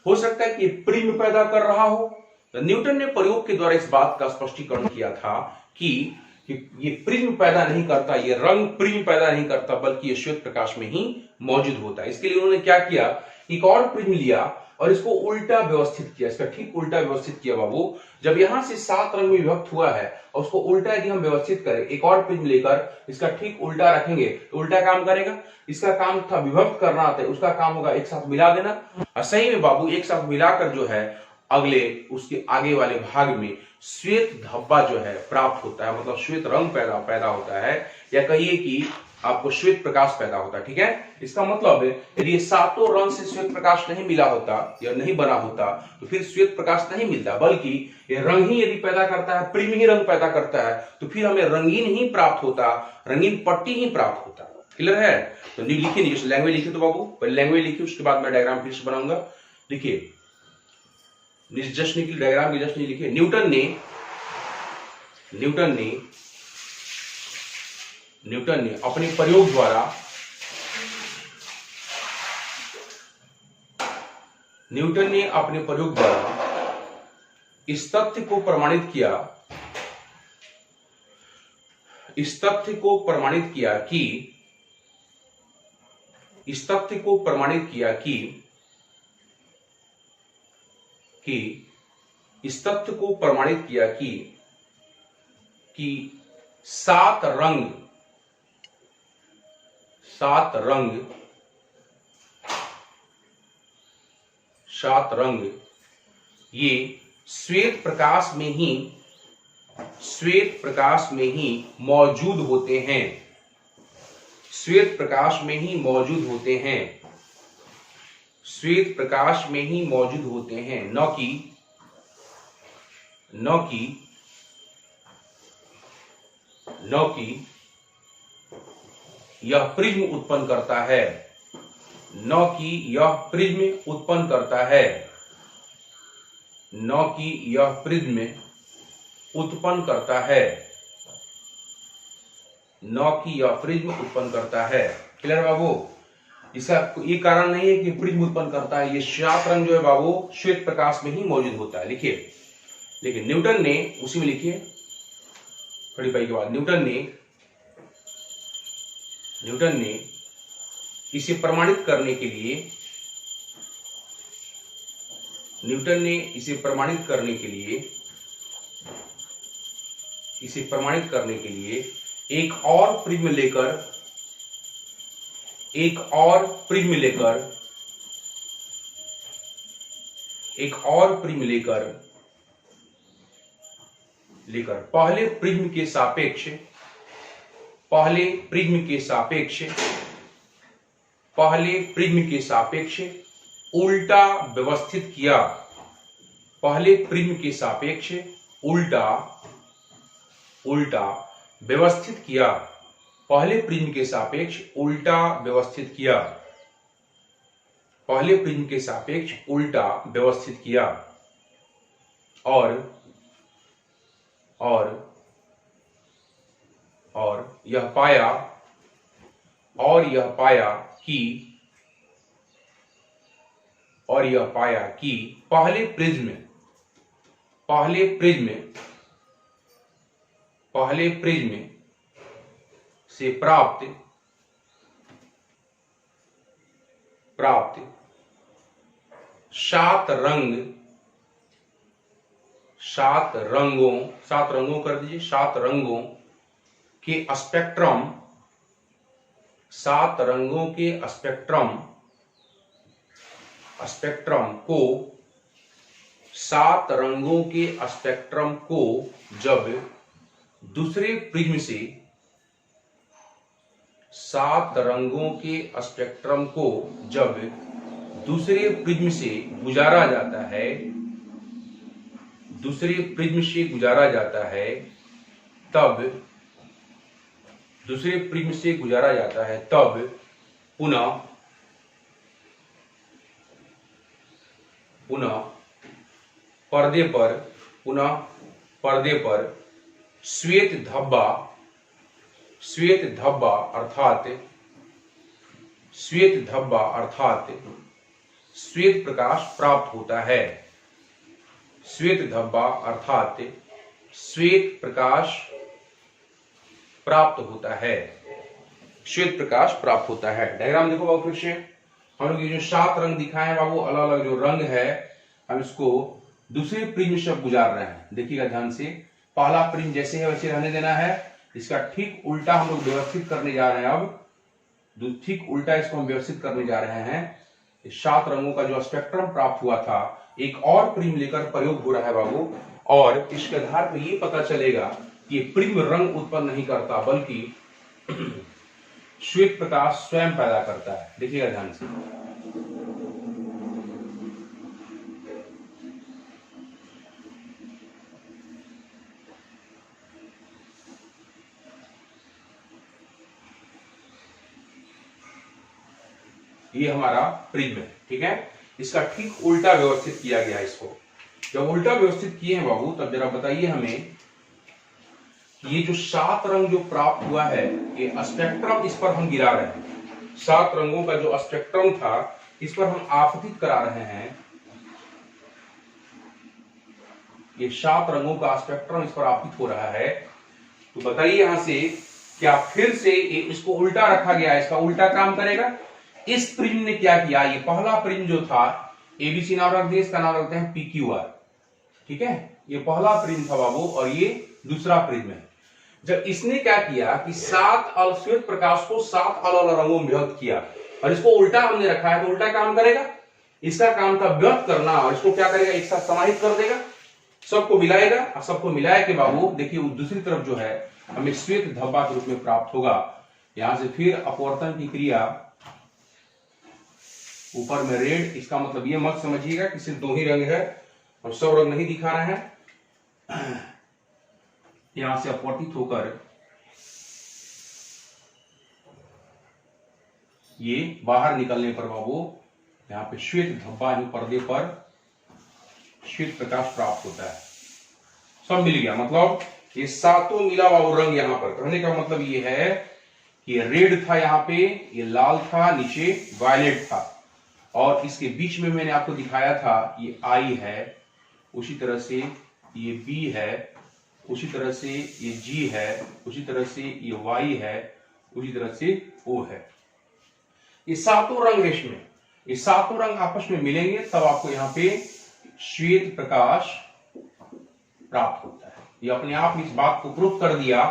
हो सकता है कि प्रिज्म पैदा कर रहा हो। न्यूटन ने प्रयोग के द्वारा इस बात का स्पष्टीकरण किया था कि ये प्रिज्म पैदा नहीं करता, ये रंग प्रिज्म पैदा नहीं करता, बल्कि ये श्वेत प्रकाश में ही मौजूद होता है। इसके लिए उन्होंने क्या किया, एक और प्रिज्म लिया और इसको उल्टा व्यवस्थित किया, इसका ठीक उल्टा व्यवस्थित किया बाबू। जब यहां से 7 रंग में विभक्त हुआ है और उसको उल्टा यदि हम व्यवस्थित करें, एक और प्रिज्म लेकर इसका ठीक उल्टा रखेंगे तो उल्टा काम करेगा। इसका काम था विभक्त करना, था उसका काम होगा एक साथ मिला देना। और सही में बाबू एक साथ मिलाकर जो है अगले उसके आगे वाले भाग में श्वेत धब्बा जो है प्राप्त होता है, मतलब श्वेत रंग पैदा होता है, या कहिए कि आपको श्वेत प्रकाश पैदा होता है। ठीक है, इसका मतलब यदि ये 7 रंग से श्वेत प्रकाश नहीं मिला होता या नहीं बना होता तो फिर श्वेत प्रकाश नहीं मिलता, बल्कि ये रंग ही यदि पैदा करता है, प्रिज्म ही रंग पैदा करता है, तो फिर हमें रंगीन ही प्राप्त होता, रंगीन पट्टी ही प्राप्त होता। क्लियर है? तो लिखिए, नहीं लैंग्वेज लिखिए तो बाबू, पहले लैंग्वेज लिखिए, उसके बाद मैं डायग्राम फिर से बनाऊंगा। लिखिए, जस्ट निकली डायग्राम की जस्ट नहीं लिखिए। न्यूटन ने अपने प्रयोग द्वारा इस तथ्य को प्रमाणित किया कि 7 रंग ये श्वेत प्रकाश में ही मौजूद होते हैं। श्वेत प्रकाश में ही मौजूद होते हैं, श्वेत प्रकाश में ही मौजूद होते हैं, न कि यह प्रिज्म उत्पन्न करता है, न कि यह प्रिज्म उत्पन्न करता है, न कि यह प्रिज्म उत्पन्न करता है, न कि यह प्रिज्म उत्पन्न करता है। क्लियर बाबू? इसका ये कारण नहीं है कि प्रिज्म उत्पन्न करता है, ये श्वेत रंग जो है बाबू श्वेत प्रकाश में ही मौजूद होता है। लिखिए, लेकिन न्यूटन ने उसी में लिखिए बड़ी पाई के बाद न्यूटन ने इसे प्रमाणित करने के लिए एक और प्रिज्म लेकर पहले प्रिज्म के सापेक्ष उल्टा व्यवस्थित किया, पहले प्रिज्म के सापेक्ष उल्टा व्यवस्थित किया, पहले प्रिज्म के सापेक्ष उल्टा व्यवस्थित किया, पहले प्रिज्म के सापेक्ष उल्टा व्यवस्थित किया, और यह पाया कि पहले प्रिज्म से प्राप्त सात रंगों के स्पेक्ट्रम को जब दूसरे प्रिज्म से गुजारा जाता है, तब पुनः पर्दे पर श्वेत धब्बा अर्थात श्वेत प्रकाश प्राप्त होता है, श्वेत धब्बा अर्थात श्वेत प्रकाश प्राप्त होता है। डायग्राम देखो बाबू, फिर से हम लोग ये जो 7 रंग दिखाए हैं बाबू, अलग अलग जो रंग है, हम इसको दूसरे प्रिज्म से गुजार रहे हैं। देखिएगा ध्यान से, पहला प्रिज्म जैसे है वैसे रहने देना है, इसका ठीक उल्टा हम लोग व्यवस्थित करने जा रहे हैं। अब ठीक उल्टा इसको हम व्यवस्थित करने जा रहे हैं। 7 रंगों का जो स्पेक्ट्रम प्राप्त हुआ था, एक और प्रिज्म लेकर प्रयोग हो रहा है बाबू, और इसके आधार पर ये पता चलेगा कि प्रिज्म रंग उत्पन्न नहीं करता, बल्कि श्वेत प्रकाश स्वयं पैदा करता है। देखिएगा ध्यान से, ये हमारा प्रिज्म है, ठीक है। इसका ठीक उल्टा व्यवस्थित किया गया है। इसको जब उल्टा व्यवस्थित किए हैं बाबू, तब जरा बताइए हमें, ये जो 7 रंग जो प्राप्त हुआ है, ये स्पेक्ट्रम इस पर हम गिरा रहे हैं। 7 रंगों का जो स्पेक्ट्रम था, इस पर हम आपतित करा रहे हैं। ये 7 रंगों का स्पेक्ट्रम इस पर आपतित हो रहा है। तो बताइए यहां से, क्या फिर से इसको उल्टा रखा गया है, इसका उल्टा काम करेगा? इस प्रिज्म ने क्या किया, ये पहला प्रिज्म जो था, एबीसी नाम रख दिया, इसका नाम रखते हैं PQR, ठीक है। ये पहला प्रिज्म था बाबू, और ये दूसरा प्रिज्म है। जब इसने क्या किया कि 7 श्वेत प्रकाश को 7 अलग अलग रंगों में व्यक्त किया, और इसको उल्टा हमने रखा है, तो उल्टा काम करेगा। इसका काम था व्यक्त करना, और इसको क्या करेगा, एक साथ समाहित कर देगा, सबको मिलाएगा, और सबको मिलाए के बाबू देखिए दूसरी तरफ जो है हमें श्वेत धब्बा के रूप में प्राप्त होगा। यहां से फिर अपवर्तन की क्रिया, ऊपर में रेड, इसका मतलब ये मत समझिएगा कि सिर्फ 2 ही रंग है और सब रंग नहीं दिखा रहे हैं। यहां से अपवर्तित होकर ये बाहर निकलने पर बाबू यहाँ पे श्वेत धब्बा ही पर्दे पर श्वेत प्रकाश प्राप्त होता है। सब मिल गया, मतलब ये सातों मिला बाबू रंग। यहां पर कहने का मतलब ये है कि रेड था यहाँ पे, ये लाल था, नीचे वायलेट था, और इसके बीच में मैंने आपको दिखाया था ये आई है, उसी तरह से ये बी है, उसी तरह से ये जी है, उसी तरह से ये वाई है, उसी तरह से ओ है। ये सातों रंग है इसमें, ये सातों रंग आपस में मिलेंगे तब आपको यहाँ पे श्वेत प्रकाश प्राप्त होता है। ये अपने आप इस बात को प्रूफ कर दिया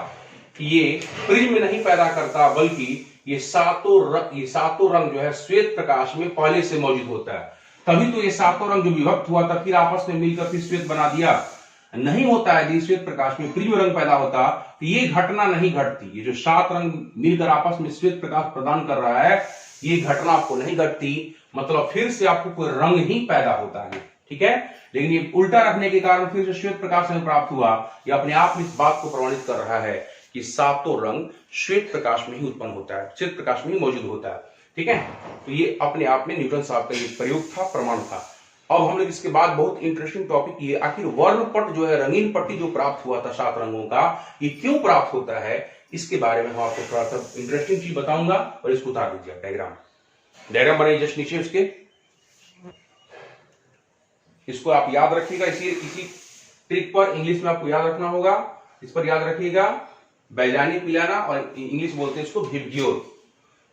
कि ये प्रिज्म नहीं पैदा करता, बल्कि ये सातों रंग जो है श्वेत प्रकाश में पहले से मौजूद होता है। तभी तो ये सातों रंग जो विभक्त हुआ था फिर आपस में मिलकर फिर श्वेत बना दिया। नहीं होता है, यदि श्वेत प्रकाश में प्रिज्म रंग पैदा होता तो ये घटना नहीं घटती। ये जो 7 रंग मिलकर आपस में श्वेत प्रकाश प्रदान कर रहा है, ये घटना आपको नहीं घटती, मतलब फिर से आपको कोई रंग ही पैदा होता है, ठीक है। लेकिन ये उल्टा रखने के कारण फिर से श्वेत प्रकाश हमें प्राप्त हुआ। ये अपने आप में इस बात को प्रमाणित कर रहा है कि सातों रंग श्वेत प्रकाश में ही उत्पन्न होता है, श्वेत प्रकाश में ही मौजूद होता है, ठीक है। तो ये अपने आप में न्यूटन साहब का ये प्रयोग था, प्रमाण था। अब हम लोग इसके बाद बहुत इंटरेस्टिंग टॉपिक ये, आखिर वर्णपट जो है, रंगीन पट्टी जो प्राप्त हुआ था 7 रंगों का, ये क्यों प्राप्त होता है, इसके बारे में हम आपको थोड़ा सा इंटरेस्टिंग चीज बताऊंगा। और इसको उतार दीजिए, डायग्राम बनाइए जस्ट नीचे उसके, इसको आप याद रखिएगा। इसी ट्रिक पर इंग्लिश में आपको याद रखना होगा, इस पर याद रखिएगा। बैजानी पिलाना, और इंग्लिश बोलते हैं इसको विबग्योर।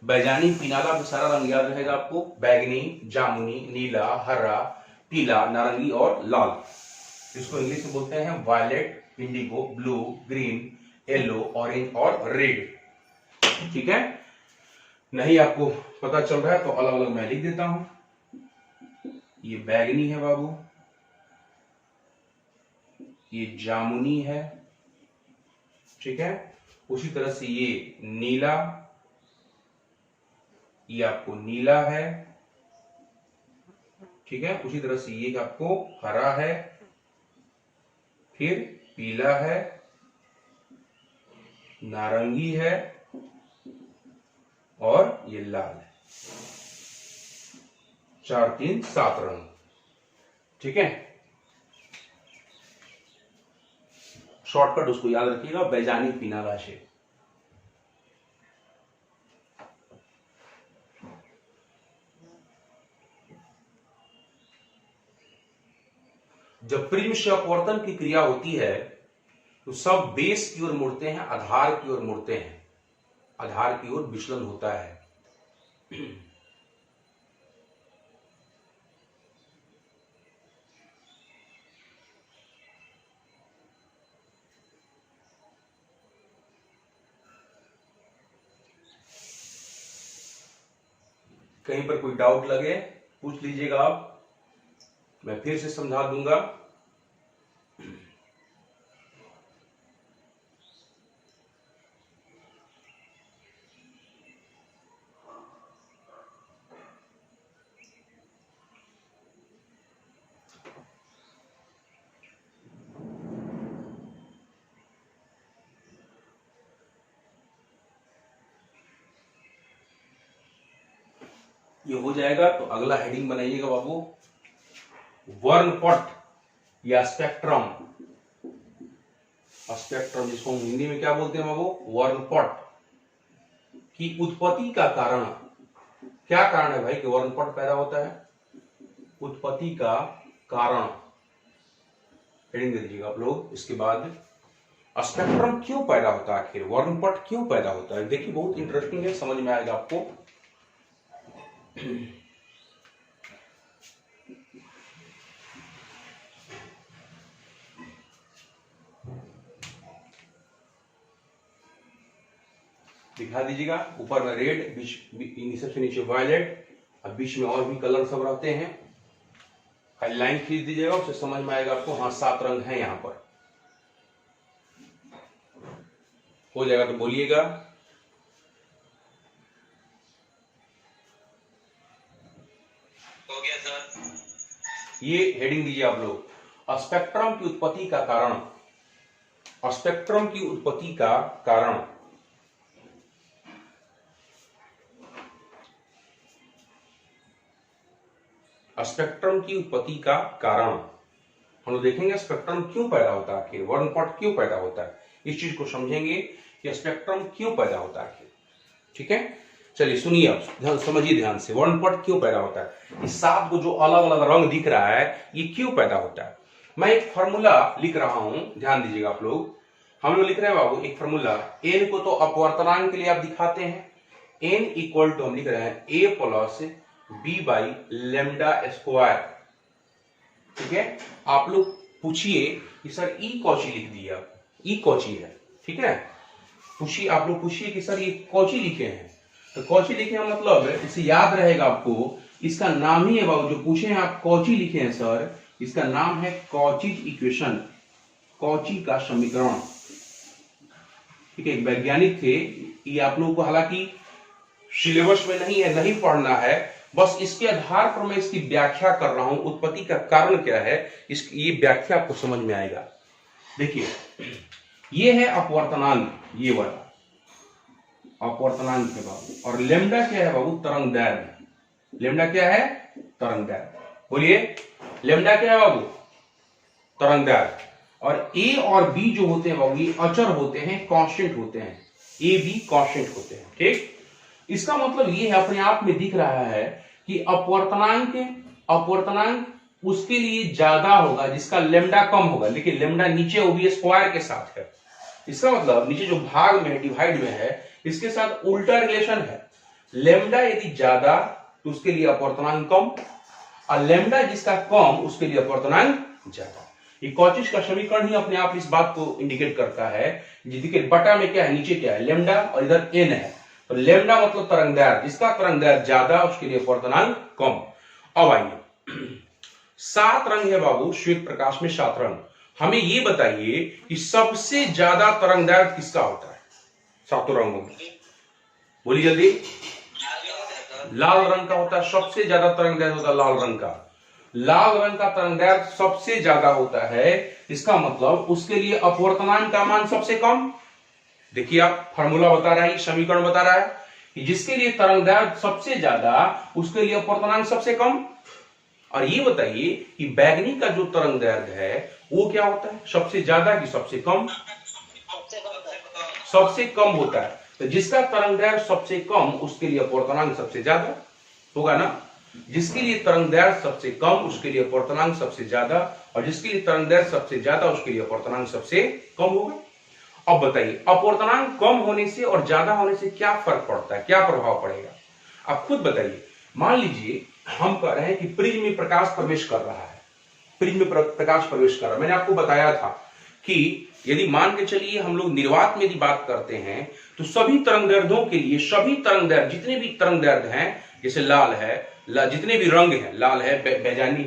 बैजानी पिनाला में सारा रंग याद रहेगा आपको, बैगनी, जामुनी, नीला, हरा, पीला, नारंगी और लाल। इसको इंग्लिश में बोलते हैं violet, indigo, blue, green, yellow, orange और रेड, ठीक है। नहीं आपको पता चल रहा है तो अलग अलग मैं लिख देता हूं। ये बैगनी है बाबू, ये जामुनी है, ठीक है। उसी तरह से ये नीला, ये आपको नीला है, ठीक है। उसी तरह से ये आपको हरा है, फिर पीला है, नारंगी है और ये लाल है। 4, 3, 7 रंग, ठीक है। शॉर्टकट उसको याद रखिएगा, बैजानी पिनाला से। जब प्रिज्म से अपवर्तन की क्रिया होती है तो सब बेस की ओर मुड़ते हैं, आधार की ओर मुड़ते हैं, आधार की ओर विचलन होता है। कहीं पर कोई डाउट लगे पूछ लीजिएगा आप, मैं फिर से समझा दूंगा। ये हो जाएगा तो अगला हेडिंग बनाइएगा बाबू, वर्णपट या स्पेक्ट्रम। स्पेक्ट्रम जिसको हम हिंदी में क्या बोलते हैं बाबू, वर्णपट की उत्पत्ति का कारण। क्या कारण है भाई कि वर्णपट पैदा होता है? उत्पत्ति का कारण हेडिंग दे दीजिएगा आप लोग। इसके बाद स्पेक्ट्रम क्यों पैदा होता है, आखिर वर्णपट क्यों पैदा होता है, देखिए बहुत इंटरेस्टिंग है, समझ में आएगा आपको। दिखा दीजिएगा, ऊपर में रेड, बीच सबसे नीचे वायलेट, और बीच में और भी कलर सब रहते हैं। खाली लाइन खींच दीजिएगा, उससे समझ में आएगा आपको। हाँ 7 रंग हैं यहां पर, हो जाएगा तो बोलिएगा। हो गया सर। ये हेडिंग दीजिए आप लोग, स्पेक्ट्रम की उत्पत्ति का कारण। स्पेक्ट्रम की उत्पत्ति का कारण। स्पेक्ट्रम की उत्पत्ति का कारण हम लोग देखेंगे। स्पेक्ट्रम क्यों पैदा होता है, आखिर वर्णपट क्यों पैदा होता है, इस चीज को समझेंगे कि स्पेक्ट्रम क्यों पैदा होता है। ठीक है, चलिए सुनिए, आप समझिए ध्यान से, वर्णपट क्यों पैदा होता है। इस 7 को जो अलग अलग रंग दिख रहा है, ये क्यों पैदा होता है। मैं एक फॉर्मूला लिख रहा हूं, ध्यान दीजिएगा आप लोग। हम लोग लिख रहे हैं बाबू एक फॉर्मूला, एन को तो अपवर्तनांक के लिए आप दिखाते हैं, एन इक्वल टू हम लिख रहे हैं A plus B by lambda square. ठीक है, आप लोग पूछिए कि सर ई कौची लिख दिया, ई कौची है। ठीक है, पूछिए, आप लोग पूछिए कि सर ये कौची लिखे हैं। तो कौची लिखे हैं मतलब इसे याद रहेगा आपको, इसका नाम ही है बाबू, जो पूछे हैं आप कौची लिखे हैं सर, इसका नाम है कॉचीज इक्वेशन, कौची का समीकरण। ठीक है, एक वैज्ञानिक थे, ये आप लोगों को हालांकि सिलेबस में नहीं है, नहीं पढ़ना है, बस इसके आधार पर मैं इसकी व्याख्या कर रहा हूं। उत्पत्ति का कारण क्या है, ये व्याख्या आपको समझ में आएगा। देखिए, ये है अपवर्तनांक, ये वाला अपवर्तनांक है बाबू, और लेमडा क्या है बाबू, तरंग दैर्घ्य। लेमडा क्या है, तरंग दैर्घ्य। बोलिए, लेमडा क्या है बाबू, तरंग दैर्घ्य। और ए और बी जो होते हैं बाबू, ये अचर होते हैं, कांस्टेंट होते हैं, ए बी कांस्टेंट होते हैं। ठीक, इसका मतलब ये है, अपने आप में दिख रहा है कि अपवर्तनांक उसके लिए ज्यादा होगा जिसका लेमडा कम होगा, लेकिन लेमडा नीचे वो भी स्क्वायर के साथ है। इसका मतलब नीचे जो भाग में डिवाइड में है, इसके साथ उल्टा रिलेशन है। लेमडा यदि ज्यादा तो उसके लिए अपवर्तनांक कम, और लेमडा जिसका कम उसके लिए अपवर्तनांक ज्यादा। ये कॉचीज का समीकरण ही अपने आप इस बात को इंडिकेट करता है। देखिए, बटा में क्या है, नीचे क्या है, लेमडा, और इधर एन है। तो लेमडा मतलब तरंग दैर्घ्य, जिसका तरंग दैर्घ्य ज्यादा उसके लिए अपवर्तनांक कम। अब आइए, 7 रंग है बाबू, श्वेत प्रकाश में 7 रंग। हमें ये बताइए कि सबसे ज्यादा तरंग दैर्घ्य किसका होता है 7 रंगों में, बोलिए जल्दी। लाल रंग का होता है, सबसे ज्यादा तरंग दैर्घ्य होता है लाल रंग का। लाल रंग का तरंग दैर्घ्य सबसे ज्यादा होता है, इसका मतलब उसके लिए अपवर्तनांक का मान सबसे कम। देखिए, आप फार्मूला बता रहा है, समीकरण बता रहा है कि जिसके लिए तरंग दैर्घ्य सबसे ज्यादा उसके लिए अपवर्तनांक सबसे कम। और ये बताइए कि बैगनी का जो तरंग दैर्घ्य है वो क्या होता है, सबसे ज्यादा कि सबसे कम, सबसे कम होता है। तो जिसका तरंग दैर्घ्य सबसे कम उसके लिए अपवर्तनांक सबसे ज्यादा होगा ना। जिसके लिए तरंग दैर्घ्य सबसे कम उसके लिए अपवर्तनांक सबसे ज्यादा, और जिसके लिए तरंग दैर्घ्य सबसे ज्यादा उसके लिए अपवर्तनांक सबसे कम होगा। अब बताइए, अपवर्तनांक कम होने से और ज्यादा होने से क्या फर्क पड़ता है, क्या प्रभाव पड़ेगा, आप खुद बताइए। मान लीजिए हम कह रहे हैं कि प्रिज्म में प्रकाश प्रवेश कर रहा है, प्रिज्म में प्रकाश प्रवेश कर रहा है। मैंने आपको बताया था कि यदि मान के चलिए हम लोग निर्वात में यदि बात करते हैं तो सभी तरंगदैर्घ्यों के लिए, सभी तरंगदैर्घ्य जितने भी तरंगदैर्घ्य हैं, जैसे लाल है, जितने भी रंग हैं, लाल है, बैजानी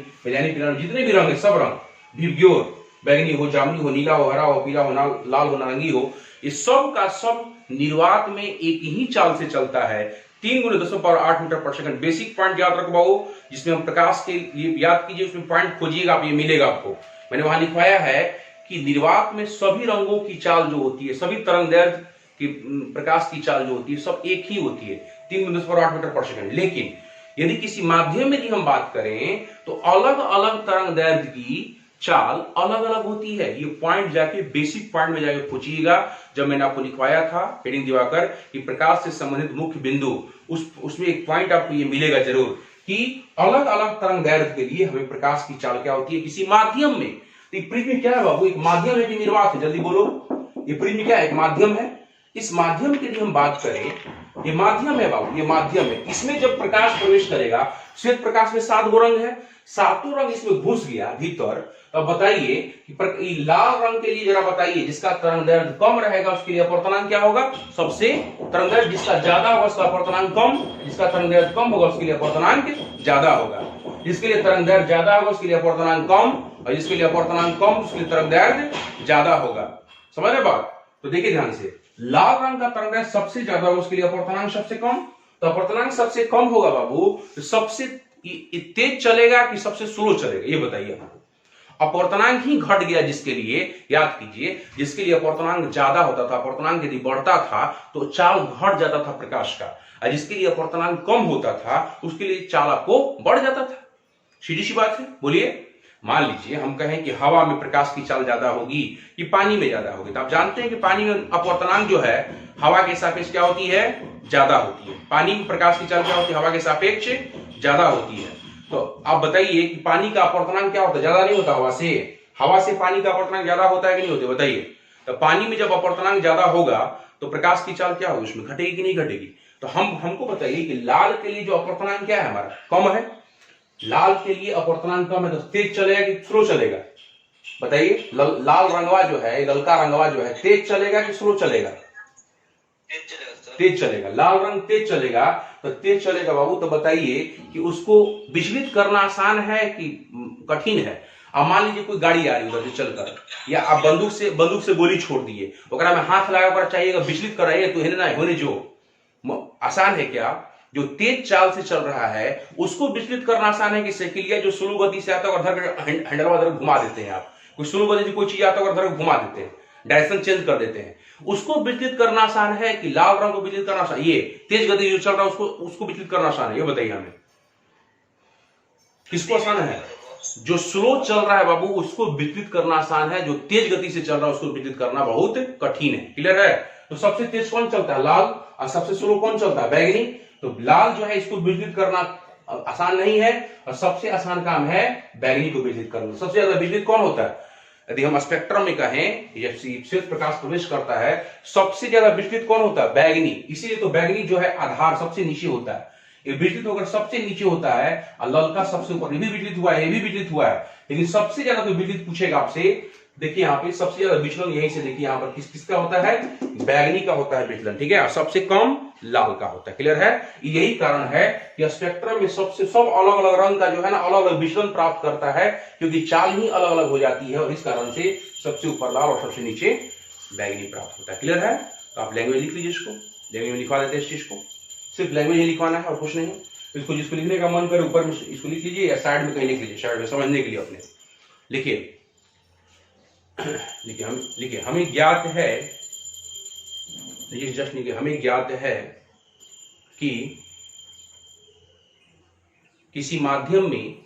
जितने भी रंग है, सब रंग, विबग्योर, बैगनी हो, जामुनी हो, नीला हो, हरा हो, पीला हो, लाल हो, नारंगी हो, ये सब का सब निर्वात में एक ही चाल से चलता है, 3 × 10⁸ मीटर पर सेकंड। बेसिक पॉइंट याद रखो बाबू, जिसमें हम प्रकाश के लिए याद कीजिए, उसमें पॉइंट खोजिएगा आप, ये मिलेगा आपको। मैंने वहां लिखवाया है कि निर्वात में सभी रंगों की चाल जो होती है, सभी तरंगदैर्घ्य की प्रकाश की चाल जो होती है, सब एक ही होती है, 3 × 10⁸ मीटर पर सेकंड। लेकिन यदि किसी माध्यम में हम बात करें तो अलग अलग तरंगदैर्घ्य की चाल अलग अलग होती है। ये पॉइंट जाके बेसिक पॉइंट में जाके पूछिएगा, जब मैंने आपको लिखवाया था हेडिंग दिवाकर कि प्रकाश से संबंधित मुख्य बिंदु, उसमें एक पॉइंट आपको ये मिलेगा जरूर कि अलग अलग तरंगदैर्घ्य के लिए हमें प्रकाश की चाल क्या होती है किसी माध्यम में। तो प्रिज्म क्या है बाबू, एक माध्यम है कि निर्वात है, जल्दी बोलो। ये प्रिज्म क्या है, एक माध्यम है। इस माध्यम के लिए हम बात करें, ये माध्यम है बाबू, ये माध्यम है। इसमें जब प्रकाश प्रवेश करेगा, श्वेत प्रकाश में 7 गो रंग है, 7 रंग इसमें घुस गया भीतर। तो बताइए कि लाल रंग के लिए जरा बताइए, जिसका तरंगदैर्घ्य कम रहेगा उसके लिए अपवर्तनांक क्या होगा, सबसे तरंगदैर्घ्य जिसका ज्यादा होगा उसका अपवर्तनांक कम, जिसका तरंगदैर्घ्य कम होगा उसके लिए अपवर्तनांक ज्यादा होगा, जिसके लिए तरंगदैर्घ्य ज्यादा होगा उसके लिए अपवर्तनांक कम, और जिसके लिए अपवर्तनांक कम उसके लिए तरंगदैर्घ्य ज्यादा होगा। समझ रहे बात। तो देखिए ध्यान से, लाल रंग का तरंगदैर्घ्य सबसे ज्यादा होगा उसके लिए अपवर्तनांक सबसे कम। तो अपवर्तनांक सबसे कम होगा बाबू, तो सबसे तेज चलेगा कि सबसे स्लो चलेगा, ये बताइए हमको। अपवर्तनांक ही घट गया जिसके लिए, याद कीजिए, जिसके लिए अपवर्तनांक ज्यादा होता था, अपवर्तनांक यदि बढ़ता था तो चाल घट जाता था प्रकाश का, और जिसके लिए अपवर्तनांक कम होता था उसके लिए चाल आपको बढ़ जाता था। सीधी सी बात है, बोलिए। मान लीजिए हम कहें कि हवा में प्रकाश की चाल ज्यादा होगी कि पानी में ज्यादा होगी, तो आप जानते हैं कि पानी में अपवर्तनांक जो है हवा के सापेक्ष क्या होती है, ज्यादा होती है। पानी में प्रकाश की चाल क्या होती है, हवा के सापेक्ष ज्यादा होती है। तो आप बताइए कि पानी का अपवर्तनांक क्या होता है, ज्यादा नहीं होता हवा से? हवा से पानी का अपवर्तनांक ज्यादा होता है कि नहीं होता, बताइए। तो पानी में जब अपवर्तनांक ज्यादा होगा तो प्रकाश की चाल क्या होगी, उसमें घटेगी कि नहीं घटेगी? तो हमको बताइए कि लाल के लिए जो अपवर्तनांक क्या है हमारा, कम है। लाल के लिए अपवर्तनांक कम है तो तेज चलेगा कि स्लो चलेगा, बताइए। लाल रंगवा जो है, ललका रंगवा जो है, तेज चलेगा कि स्लो चलेगा? तेज चलेगा। लाल रंग तेज चलेगा, तो तेज चलेगा बाबू। तो बताइए कि उसको विचलित करना आसान है कि कठिन है? अब मान लीजिए कोई गाड़ी आ रही है उधर से चलकर, या आप बंदूक से गोली छोड़ दिए, ओकरा में हाथ लगाकर चाहिएगा विचलित कराइए तो हिलना होने जो आसान है क्या? जो तेज चाल से चल रहा है उसको विचलित करना आसान है कि साइकिलिया जो स्लो गति से आता है और हैंडलवा धर घुमा देते हैं आप, कोई स्लो गति से कोई चीज आता है और धर घुमा देते हैं, डायरेक्शन चेंज कर देते हैं, उसको विचलित करना आसान है कि लाल रंग को विचलित करना आसान? ये तेज गति जो चल रहा है उसको विचलित करना आसान है, ये बताइए हमें। किसको आसान है? जो स्लो चल रहा है बाबू उसको विचलित करना आसान है, जो तेज गति से चल रहा है उसको विचलित करना बहुत कठिन है। क्लियर है? तो सबसे तेज कौन चलता है, लाल, और सबसे स्लो कौन चलता है, बैगनी। तो लाल जो है इसको विचलित करना आसान नहीं है, और सबसे आसान काम है बैगनी को विचलित करना। सबसे ज्यादा विचलित कौन होता है? यदि हम स्पेक्ट्रम में कहें, श्वेत प्रकाश प्रवेश करता है, सबसे ज्यादा विचलित कौन होता है, बैगनी। इसीलिए तो बैगनी जो है आधार सबसे नीचे होता है, ये विचलित होकर सबसे नीचे होता है, और ललका सबसे ऊपर। ये भी विचलित हुआ है, ये भी विचलित हुआ है, लेकिन सबसे ज्यादा कोई विचलित पूछेगा आपसे, देखिए यहाँ पे सबसे ज्यादा विचलन यहीं से, देखिए यहाँ पर किसका होता है, बैगनी का होता है विचलन, ठीक है, और सबसे कम लाल का होता है। क्लियर है? यही कारण है कि स्पेक्ट्रम में सब अलग अलग रंग का जो है ना अलग अलग विचलन प्राप्त करता है, क्योंकि चाल ही अलग अलग हो जाती है, और इस कारण से सबसे ऊपर लाल और सबसे नीचे बैगनी प्राप्त होता है। क्लियर है? तो आप लैंग्वेज लिख लीजिए, इसको लैंग्वेज में लिखवा देते हैं, इस चीज को सिर्फ लैंग्वेज ही लिखवाना है और कुछ नहीं। इसको जिसको लिखने का मन करे ऊपर में इसको लिख लीजिए, या साइड में कहीं लिख लीजिए, साइड में समझने के लिए अपने लिखिए। लिखिए हमें ज्ञात है, जस्ट लिखिए, हमें ज्ञात है कि किसी माध्यम में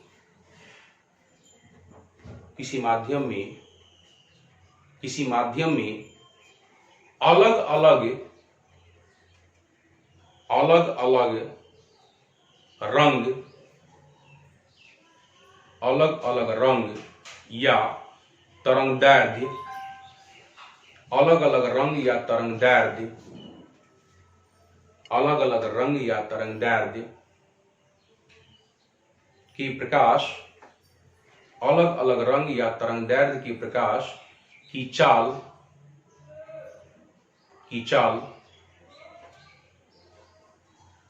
अलग अलग रंग या तरंगदैर्ध्य, अलग अलग रंग या तरंगदैर्ध्य की प्रकाश, अलग अलग रंग या तरंगदैर्ध्य की प्रकाश की चाल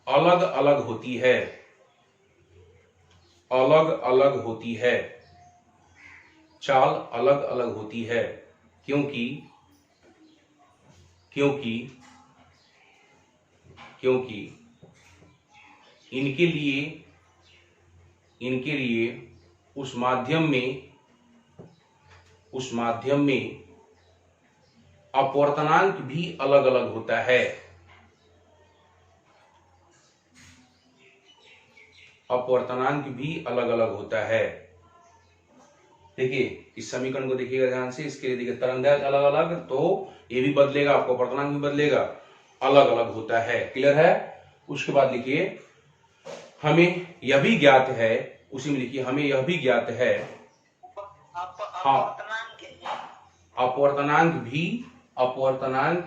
अलग अलग होती है, चाल अलग अलग होती है, क्योंकि इनके लिए उस माध्यम में अपवर्तनांक भी अलग अलग होता है, देखिए इस समीकरण को देखिएगा ध्यान से, इसके लिए देखिए तरंगदैर्ध्य अलग अलग, तो ये भी बदलेगा, आपको अपवर्तनांक भी बदलेगा, अलग अलग होता है। क्लियर है? उसके बाद लिखिए हमें यह भी ज्ञात है, उसी में लिखिए हमें यह भी ज्ञात है, अपवर्तनांक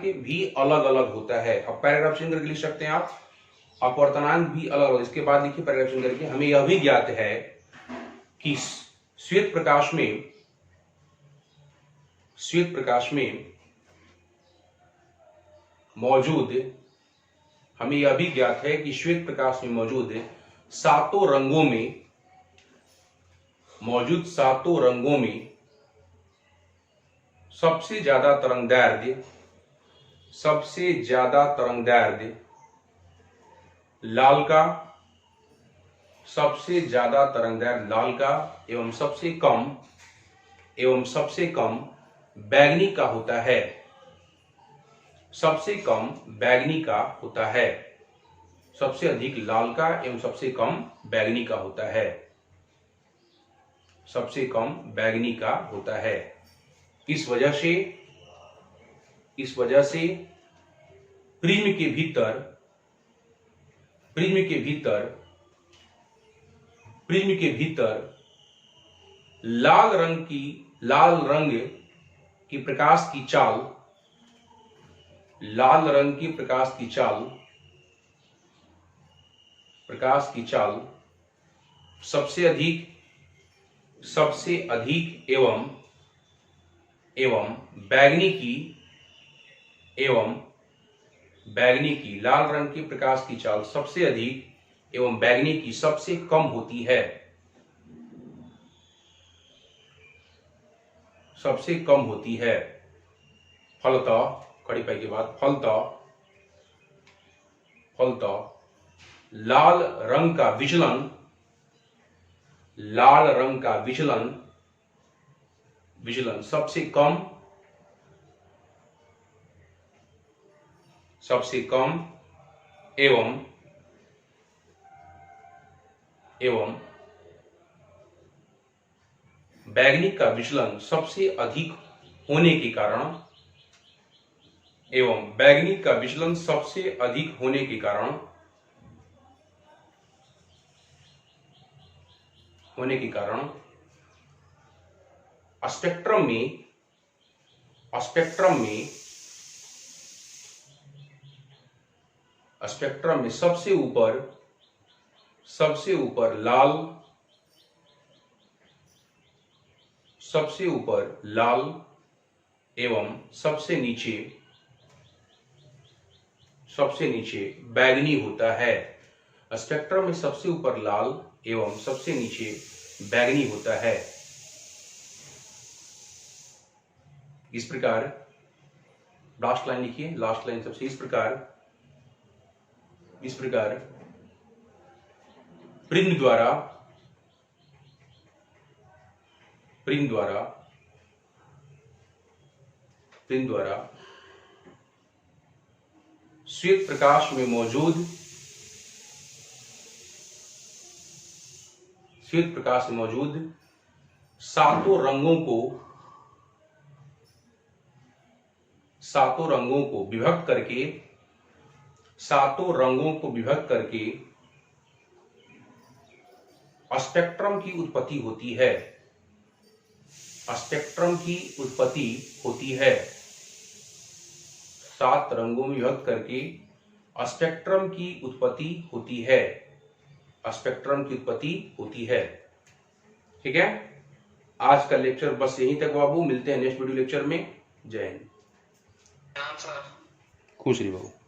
भी अलग अलग होता है। अब पैराग्राफ चेंज करके लिख सकते हैं आप, अपवर्तनांक भी अलग अलग। इसके बाद लिखिए पैराग्राफ चेंज करके, हमें यह भी ज्ञात है कि श्वेत प्रकाश में मौजूद, हमें यह भी ज्ञात है कि श्वेत प्रकाश में मौजूद सातों रंगों में सबसे ज्यादा तरंगदैर्ध्य लाल का, सबसे ज्यादा तरंगदैर्घ्य लाल का एवं सबसे कम बैंगनी का होता है। सबसे कम बैंगनी का होता है। सबसे अधिक लाल का एवं सबसे कम बैंगनी का होता है। सबसे कम बैंगनी का होता है। इस वजह से प्रिज्म के भीतर लाल रंग की प्रकाश की चाल सबसे अधिक एवं बैंगनी की लाल रंग की प्रकाश की चाल सबसे अधिक एवं बैंगनी की सबसे कम होती है। सबसे कम होती है। फलतः खड़ी पाई के बाद फलतः लाल रंग का विचलन सबसे कम एवं बैंगनी का विचलन सबसे अधिक होने के कारण स्पेक्ट्रम में सबसे ऊपर लाल एवं सबसे नीचे बैंगनी होता है। स्पेक्ट्रम में सबसे ऊपर लाल एवं सबसे नीचे बैंगनी होता है। इस प्रकार लास्ट लाइन लिखिए। लास्ट लाइन सबसे इस प्रकार प्रिज्म द्वारा श्वेत प्रकाश में मौजूद सातों रंगों को विभक्त करके स्पेक्ट्रम की उत्पत्ति होती है। 7 रंगों में विभक्त करके स्पेक्ट्रम की उत्पत्ति होती है। ठीक है, आज का लेक्चर बस यहीं तक बाबू। मिलते हैं नेक्स्ट वीडियो लेक्चर में। जय हिंद। हाँ सर। खुश रहिए बाबू।